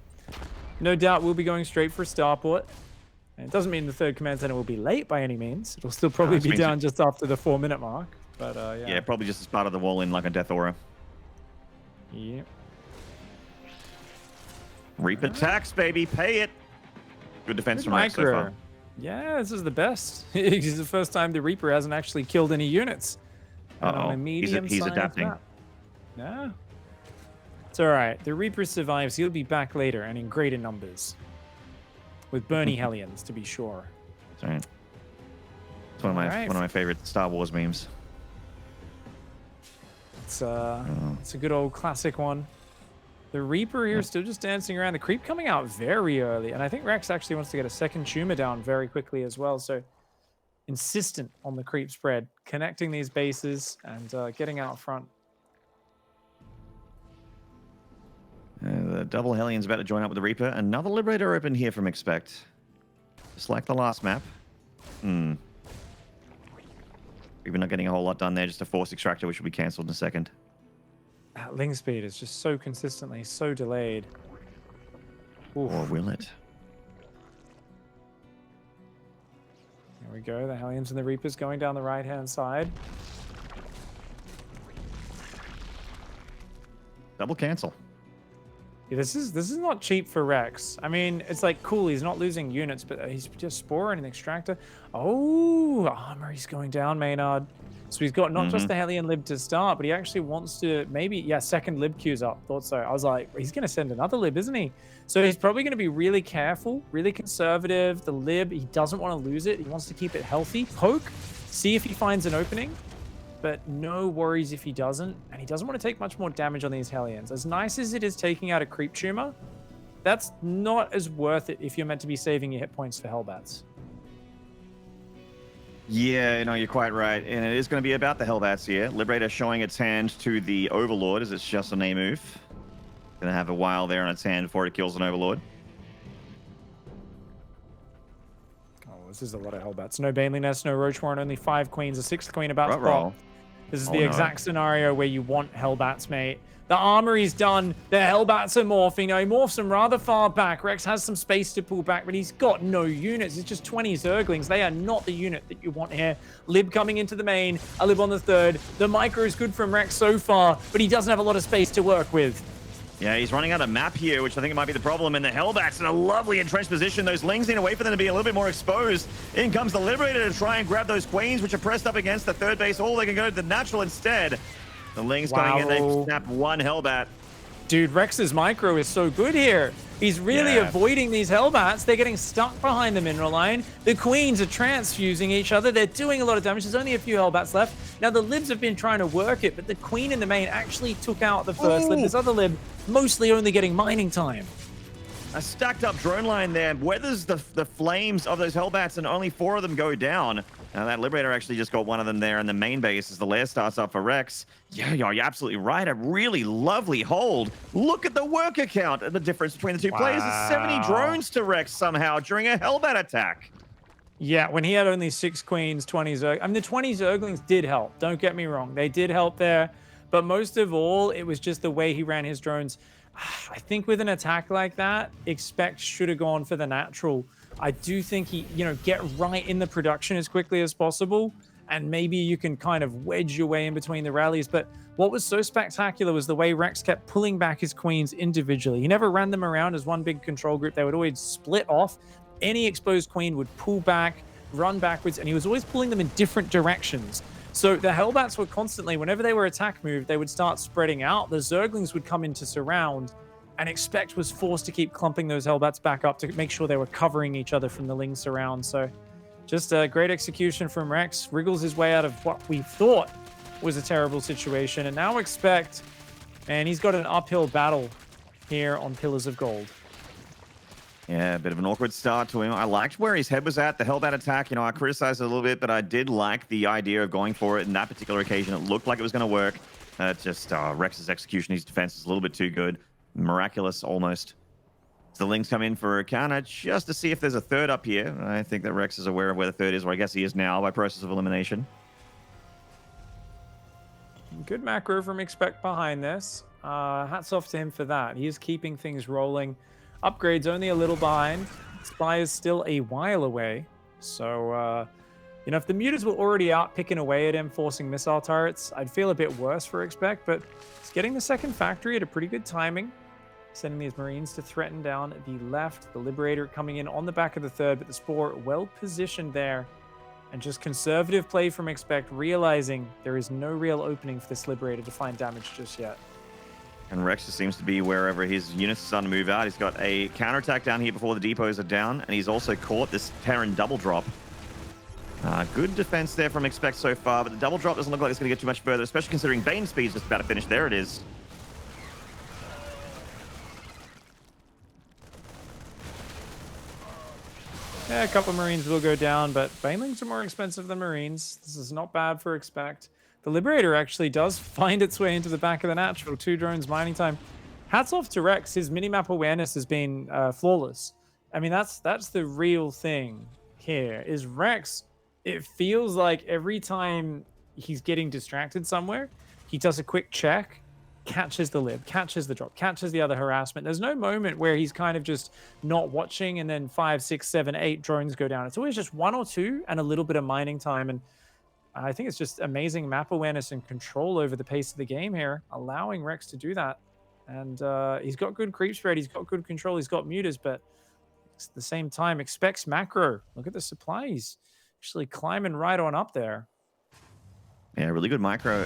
[SPEAKER 2] no doubt we'll be going straight for Starport. And it doesn't mean the third command center will be late by any means. It'll still probably be down just after the 4-minute mark. But yeah.
[SPEAKER 1] Yeah, probably just as part of the wall in like a Death Aura.
[SPEAKER 2] Yep.
[SPEAKER 1] Reaper tax, baby. Pay it. Good defense from Rex so far.
[SPEAKER 2] Yeah, this is the best. This is the first time the Reaper hasn't actually killed any units.
[SPEAKER 1] Uh-oh. He's adapting.
[SPEAKER 2] Map. Yeah. It's all right. The Reaper survives. He'll be back later and in greater numbers. With Bernie Hellions, to be sure.
[SPEAKER 1] That's right. It's one of my favorite Star Wars memes.
[SPEAKER 2] It's a good old classic one. The Reaper here still just dancing around. The creep coming out very early. And I think Rex actually wants to get a second tumor down very quickly as well. So insistent on the creep spread, connecting these bases and getting out front.
[SPEAKER 1] The double Hellion's about to join up with the Reaper. Another Liberator open here from ExpecT. Just like the last map. We're not getting a whole lot done there. Just a Force Extractor, which will be cancelled in a second.
[SPEAKER 2] That Ling speed is just so consistently, so delayed. Oof.
[SPEAKER 1] Or will it?
[SPEAKER 2] There we go. The Hellions and the Reapers going down the right-hand side.
[SPEAKER 1] Double cancel.
[SPEAKER 2] Yeah, this is not cheap for Rex. I mean, it's like cool. He's not losing units, but he's just Spore and an Extractor. Oh, Armory's going down, Maynard. So he's got not just the Hellion Lib to start, but he actually wants to maybe, second Lib queues up. Thought so. I was like, he's going to send another Lib, isn't he? So he's probably going to be really careful, really conservative. The Lib, he doesn't want to lose it. He wants to keep it healthy. Poke, see if he finds an opening. But no worries if he doesn't. And he doesn't want to take much more damage on these Hellions. As nice as it is taking out a creep tumor, that's not as worth it if you're meant to be saving your hit points for Hellbats.
[SPEAKER 1] Yeah, you're quite right. And it is going to be about the Hellbats here. Liberator showing its hand to the Overlord as it's just an A move. Going to have a while there on its hand before it kills an Overlord.
[SPEAKER 2] Oh, this is a lot of Hellbats. No Baneliness, no Roach Warren, only 5 Queens, a 6th Queen about to pop. This is the exact scenario where you want Hellbats, mate. The Armory's done. The Hellbats are morphing. Now, he morphs them rather far back. Rex has some space to pull back, but he's got no units. It's just 20 Zerglings. They are not the unit that you want here. Lib coming into the main. A Lib on the third. The micro is good from Rex so far, but he doesn't have a lot of space to work with.
[SPEAKER 1] Yeah, he's running out of map here, which I think might be the problem. And the Hellbats in a lovely entrenched position. Those Lings need to wait for them to be a little bit more exposed. In comes the Liberator to try and grab those Queens, which are pressed up against the third base. All they can go to the natural instead. The Lings coming in, they snap one Hellbat.
[SPEAKER 2] Dude, Rex's micro is so good here. He's really avoiding these Hellbats. They're getting stuck behind the mineral line. The Queens are transfusing each other. They're doing a lot of damage. There's only a few Hellbats left. Now, the Libs have been trying to work it, but the Queen in the main actually took out the first Lib. This other Lib mostly only getting mining time.
[SPEAKER 1] A stacked up drone line there weathers the flames of those Hellbats, and only 4 of them go down. Now that Liberator actually just got one of them there in the main base as the lair starts up for Rex. Yeah, you're absolutely right. A really lovely hold. Look at the worker count and the difference between the two players. Is 70 drones to Rex somehow during a Hellbat attack.
[SPEAKER 2] Yeah, when he had only 6 Queens, 20 Zerglings. I mean, the 20 Zerglings did help. Don't get me wrong. They did help there. But most of all, it was just the way he ran his drones. I think with an attack like that, ExpecT should have gone for the natural. I do think he, get right in the production as quickly as possible, and maybe you can kind of wedge your way in between the rallies. But what was so spectacular was the way Rex kept pulling back his Queens individually. He never ran them around as one big control group. They would always split off. Any exposed Queen would pull back, run backwards, and he was always pulling them in different directions. So the Hellbats were constantly, whenever they were attack moved, they would start spreading out. The Zerglings would come into surround, and ExpecT was forced to keep clumping those Hellbats back up to make sure they were covering each other from the Ling surround. So just a great execution from Rex. Wriggles his way out of what we thought was a terrible situation. And now ExpecT, and he's got an uphill battle here on Pillars of Gold.
[SPEAKER 1] Yeah, a bit of an awkward start to him. I liked where his head was at, the hellbat attack. You know, I criticized it a little bit, but I did like the idea of going for it in that particular occasion. It looked like it was going to work. Just Rex's execution, his defense is a little bit too good. Miraculous, almost. The Lings come in for a counter just to see if there's a third up here. I think that Rex is aware of where the third is, or I guess he is now by process of elimination.
[SPEAKER 2] Good macro from ExpecT behind this. Hats off to him for that. He is keeping things rolling. Upgrades only a little behind. Spy is still a while away. So, you know, if the mutas were already out picking away at him, forcing missile turrets, I'd feel a bit worse for ExpecT, but he's getting the second factory at a pretty good timing. Sending these Marines to threaten down the left. The Liberator coming in on the back of the third, but the Spore well positioned there. And just conservative play from ExpecT, realizing there is no real opening for this Liberator to find damage just yet.
[SPEAKER 1] And Rex just seems to be wherever his units are starting to move out. He's got a counterattack down here before the depots are down, and he's also caught this Terran double drop. Good defense there from ExpecT so far, but the double drop doesn't look like it's going to get too much further, especially considering Bane speed's just about to finish. There it is.
[SPEAKER 2] Yeah, a couple of Marines will go down, but Banelings are more expensive than Marines. This is not bad for ExpecT. The Liberator actually does find its way into the back of the natural. 2 drones mining time. Hats off to Rex. His minimap awareness has been flawless. I mean, that's the real thing here. Is Rex, it feels like every time he's getting distracted somewhere, he does a quick check, catches the lib, catches the drop, catches the other harassment. There's no moment where he's kind of just not watching and then 5, 6, 7, 8 drones go down. It's always just 1 or 2 and a little bit of mining time. And I think it's just amazing map awareness and control over the pace of the game here, allowing Rex to do that. And he's got good creep spread, he's got good control, he's got mutas, but at the same time, ExpecT's macro. Look at the supply. He's actually climbing right on up there.
[SPEAKER 1] Yeah, really good macro,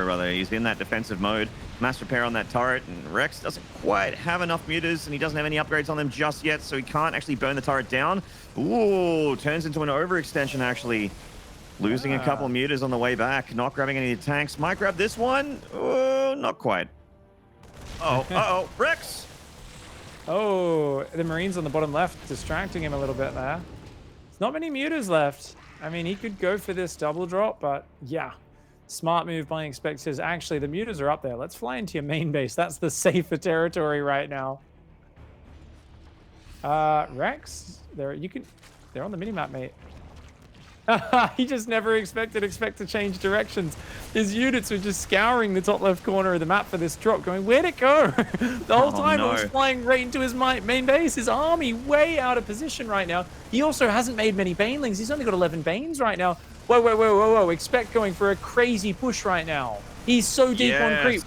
[SPEAKER 1] rather. He's in that defensive mode. Mass repair on that turret, and Rex doesn't quite have enough mutas, and he doesn't have any upgrades on them just yet, so he can't actually burn the turret down. Ooh, turns into an overextension, actually. Losing a couple mutas on the way back, not grabbing any of the tanks. Might grab this one. Oh, not quite. Oh, uh-oh, Rex!
[SPEAKER 2] Oh, the Marines on the bottom left distracting him a little bit there. There's not many mutas left. I mean, he could go for this double drop, but yeah. Smart move by ExpecT says, actually, the mutas are up there. Let's fly into your main base. That's the safer territory right now. Rex, they're on the minimap, mate. He just never expected ExpecT to change directions. His units were just scouring the top left corner of the map for this drop, going, where'd it go? The whole time it was flying right into his main base. His army way out of position right now. He also hasn't made many Banelings. He's only got 11 Banes right now. Whoa. ExpecT going for a crazy push right now. He's so deep on creep.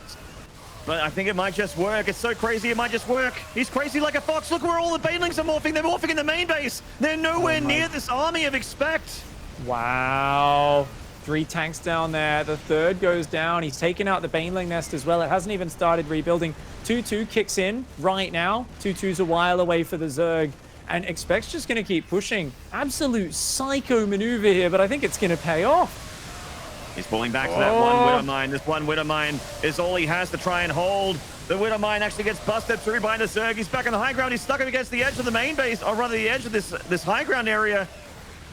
[SPEAKER 1] But I think it might just work. It's so crazy, it might just work. He's crazy like a fox. Look where all the Banelings are morphing. They're morphing in the main base. They're nowhere near this army of ExpecT.
[SPEAKER 2] Wow. 3 tanks down there. The third goes down. He's taken out the Baneling nest as well. It hasn't even started rebuilding. 2-2 kicks in right now. 2-2's a while away for the Zerg. And ExpecT's just going to keep pushing. Absolute psycho maneuver here, but I think it's going to pay off.
[SPEAKER 1] He's pulling back to that one Widow Mine. This one Widow Mine is all he has to try and hold. The Widow Mine actually gets busted through behind the Zerg. He's back on the high ground. He's stuck up against the edge of the main base, or rather the edge of this high ground area.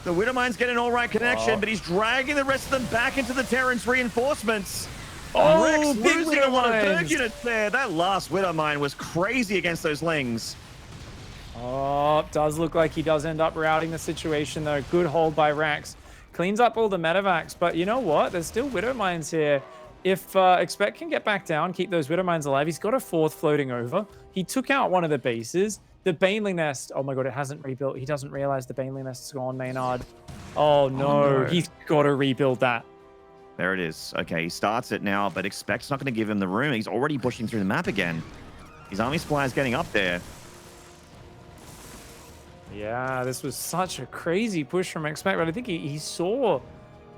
[SPEAKER 1] The Widow Mine's getting an all right connection, but he's dragging the rest of them back into the Terran's reinforcements.
[SPEAKER 2] Oh,
[SPEAKER 1] Rex
[SPEAKER 2] big
[SPEAKER 1] losing
[SPEAKER 2] Widow
[SPEAKER 1] a lot of
[SPEAKER 2] Mines.
[SPEAKER 1] Zerg units there. That last Widow Mine was crazy against those Lings.
[SPEAKER 2] Oh, does look like he does end up routing the situation, though. Good hold by Rex. Cleans up all the medevacs, but you know what? There's still Widow Mines here. If ExpecT can get back down, keep those Widow Mines alive, he's got a 4th floating over. He took out one of the bases. The Baneling nest, oh my god, it hasn't rebuilt. He doesn't realize the Baneling nest is gone, Maynard. Oh no, he's got to rebuild that.
[SPEAKER 1] There it is. Okay, he starts it now, but ExpecT's not going to give him the room. He's already pushing through the map again. His army supply is getting up there.
[SPEAKER 2] Yeah, this was such a crazy push from ExpecT, but I think he saw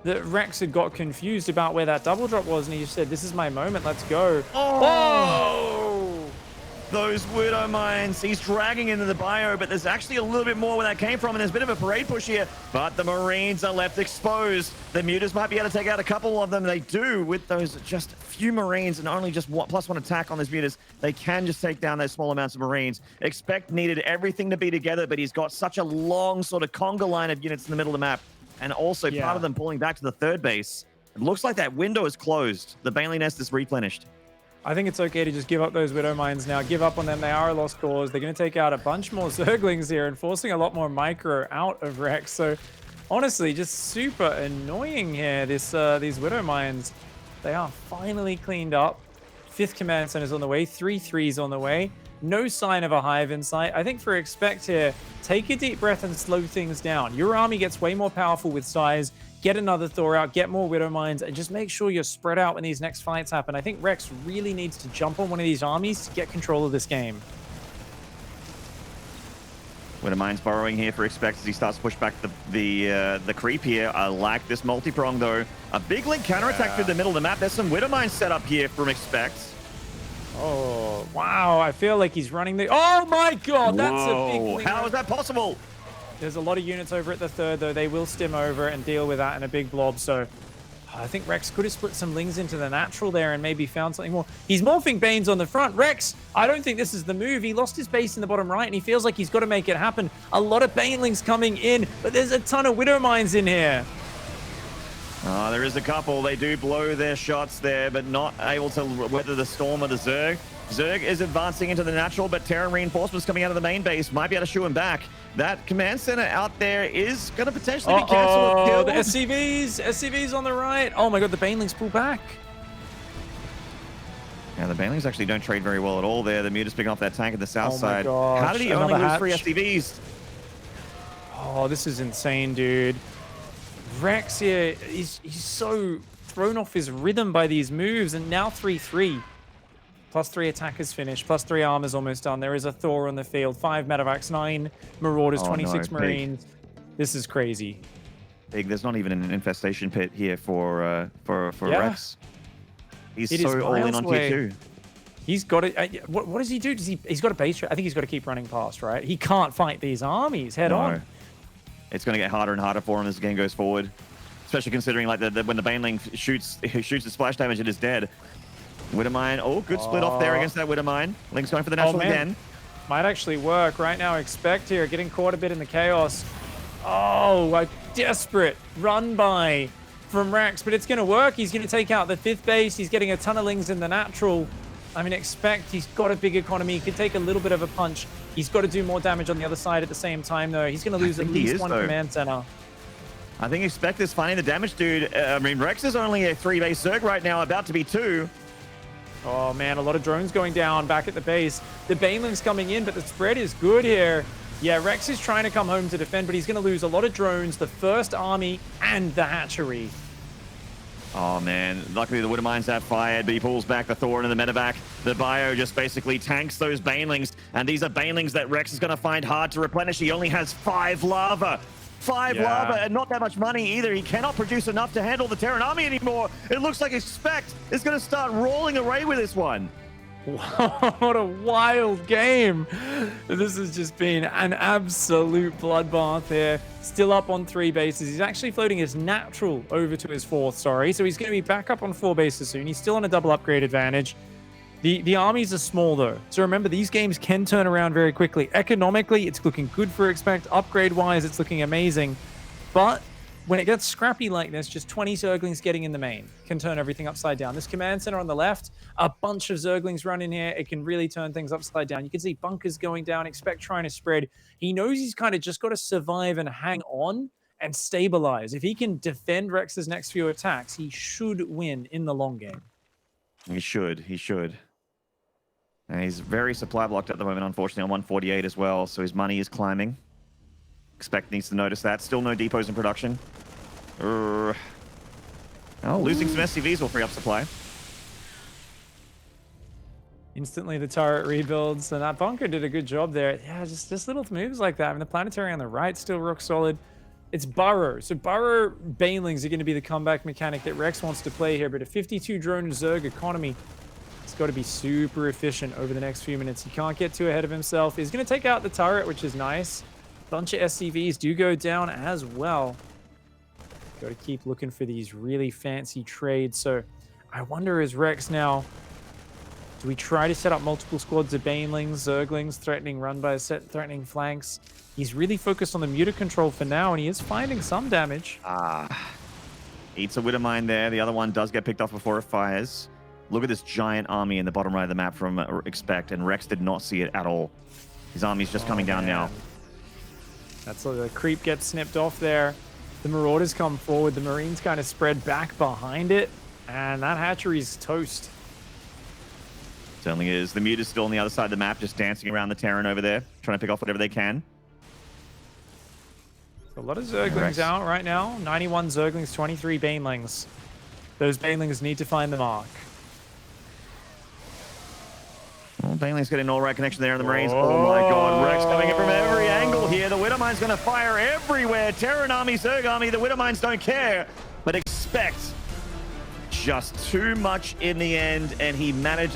[SPEAKER 2] that Rex had got confused about where that double drop was, and he just said, this is my moment, let's go. Oh!
[SPEAKER 1] those Widow Mines. He's dragging into the bio, but there's actually a little bit more where that came from, and there's a bit of a parade push here, but the Marines are left exposed. The Mutas might be able to take out a couple of them. They do with those just few Marines and only just +1 attack on those Mutas. They can just take down those small amounts of Marines. ExpecT needed everything to be together, but he's got such a long sort of conga line of units in the middle of the map, and also part of them pulling back to the third base. It looks like that window is closed. The Baneling nest is replenished.
[SPEAKER 2] I think it's okay to just give up those Widow Mines now. Give up on them. They are a lost cause. They're going to take out a bunch more Zerglings here and forcing a lot more micro out of Rex. So honestly, just super annoying here, these Widow Mines. They are finally cleaned up. 5th command center's on the way. 3-3's on the way. No sign of a hive in sight. I think for ExpecT here, take a deep breath and slow things down. Your army gets way more powerful with size. Get another Thor out, get more Widow Mines, and just make sure you're spread out when these next fights happen. I think Rex really needs to jump on one of these armies to get control of this game.
[SPEAKER 1] Widow Mines borrowing here for ExpecT as he starts to push back the creep here. I like this multi-prong though. A big link counterattack through the middle of the map. There's some Widow Mines set up here from ExpecT.
[SPEAKER 2] Oh, wow. I feel like he's running the... Oh my god, that's a big link.
[SPEAKER 1] How is that possible?
[SPEAKER 2] There's a lot of units over at the third, though. They will stim over and deal with that in a big blob. So I think Rex could have split some lings into the natural there and maybe found something more. He's morphing Banes on the front. Rex, I don't think this is the move. He lost his base in the bottom right, and he feels like he's got to make it happen. A lot of Banelings coming in, but there's a ton of Widow Mines in here.
[SPEAKER 1] There is a couple. They do blow their shots there, but not able to weather the storm of the Zerg. Zerg is advancing into the natural, but Terran reinforcements coming out of the main base might be able to shoo him back. That command center out there is going to potentially be canceled or killed.
[SPEAKER 2] The SCVs on the right. Oh my god, the Banelings pull back.
[SPEAKER 1] Yeah, the Banelings actually don't trade very well at all there. The Mutas picking off that tank at the south side.
[SPEAKER 2] Gosh.
[SPEAKER 1] How did he only lose 3 SCVs?
[SPEAKER 2] Oh, this is insane, dude. Rex here, he's so thrown off his rhythm by these moves, and now 3-3. +3 attackers finished, +3 armors almost done. There is a Thor on the field, 5 medevacs, 9 Marauders, 26 Marines. This is crazy.
[SPEAKER 1] Big. There's not even an infestation pit here for Rex. He's so all in on tier 2.
[SPEAKER 2] He's got it. What does he do? He's got a base. I think he's got to keep running past, right? He can't fight these armies head on.
[SPEAKER 1] It's going to get harder and harder for him as the game goes forward, especially considering like when the Baneling shoots the splash damage, it is dead. Widow Mine. Oh, good split off there against that Widow Mine. Link's going for the natural again.
[SPEAKER 2] Might actually work right now. ExpecT here getting caught a bit in the chaos. Oh, a desperate run by from Rex, but it's going to work. He's going to take out the 5th base. He's getting a ton of lings in the natural. I mean, ExpecT, he's got a big economy. He could take a little bit of a punch. He's got to do more damage on the other side at the same time, though. He's going to lose at least one command center. I
[SPEAKER 1] think ExpecT is finding the damage, dude. I mean, Rex is only a 3-base Zerg right now, about to be 2.
[SPEAKER 2] Oh, man, a lot of drones going down back at the base. The Baneling's coming in, but the spread is good here. Yeah, Rex is trying to come home to defend, but he's going to lose a lot of drones, the first army, and the hatchery.
[SPEAKER 1] Oh, man. Luckily, the Widow Mines have fired, but he pulls back the Thor into the medevac. The bio just basically tanks those Banelings, and these are Banelings that Rex is going to find hard to replenish. He only has 5 lava. 5 lava and not that much money either. He cannot produce enough to handle the Terran army anymore. It looks like ExpecT is going to start rolling away with this one.
[SPEAKER 2] What a wild game. This has just been an absolute bloodbath here. Still up on 3 bases. He's actually floating his natural over to his 4th, sorry. So he's going to be back up on 4 bases soon. He's still on a double upgrade advantage. The armies are small, though. So remember, these games can turn around very quickly. Economically, it's looking good for ExpecT. Upgrade-wise, it's looking amazing. But when it gets scrappy like this, just 20 Zerglings getting in the main can turn everything upside down. This command center on the left, a bunch of Zerglings run in here. It can really turn things upside down. You can see bunkers going down, ExpecT trying to spread. He knows he's kind of just got to survive and hang on and stabilize. If he can defend Rex's next few attacks, he should win in the long game.
[SPEAKER 1] He should. He should. And he's very supply blocked at the moment, unfortunately, on 148 as well, so his money is climbing. ExpecT needs to notice that. Still no depots in production. Oh, losing some SCVs will free up supply.
[SPEAKER 2] Instantly the turret rebuilds, and that bunker did a good job there. Yeah, just little moves like that. I mean, the planetary on the right still rock solid. It's Burrow. So Burrow Banelings are going to be the comeback mechanic that Rex wants to play here, but a 52 drone Zerg economy He's got to be super efficient over the next few minutes. He can't get too ahead of himself. He's going to take out the turret, which is nice. Bunch of SCVs do go down as well. Got to keep looking for these really fancy trades. So I wonder, is Rex now, do we try to set up multiple squads of Banelings, Zerglings, threatening run by set, threatening flanks? He's really focused on the muta control for now, and he is finding some damage.
[SPEAKER 1] Eats a Widowmine there. The other one does get picked off before it fires. Look at this giant army in the bottom right of the map from ExpecT, and Rex did not see it at all. His army's just coming down now.
[SPEAKER 2] That's the creep gets snipped off there. The Marauders come forward. The Marines kind of spread back behind it, and that hatchery's toast.
[SPEAKER 1] Certainly is. The Mute is still on the other side of the map, just dancing around the Terran over there, trying to pick off whatever they can.
[SPEAKER 2] A lot of Zerglings out right now. 91 Zerglings, 23 Banelings. Those Banelings need to find the mark.
[SPEAKER 1] Well, Baneling's getting an all-right connection there in the Marines. Oh my god, Rex coming in from every angle here. The Widowmine's going to fire everywhere. Terran army, Zerg army, the Widowmines don't care. But ExpecT just too much in the end, and he manages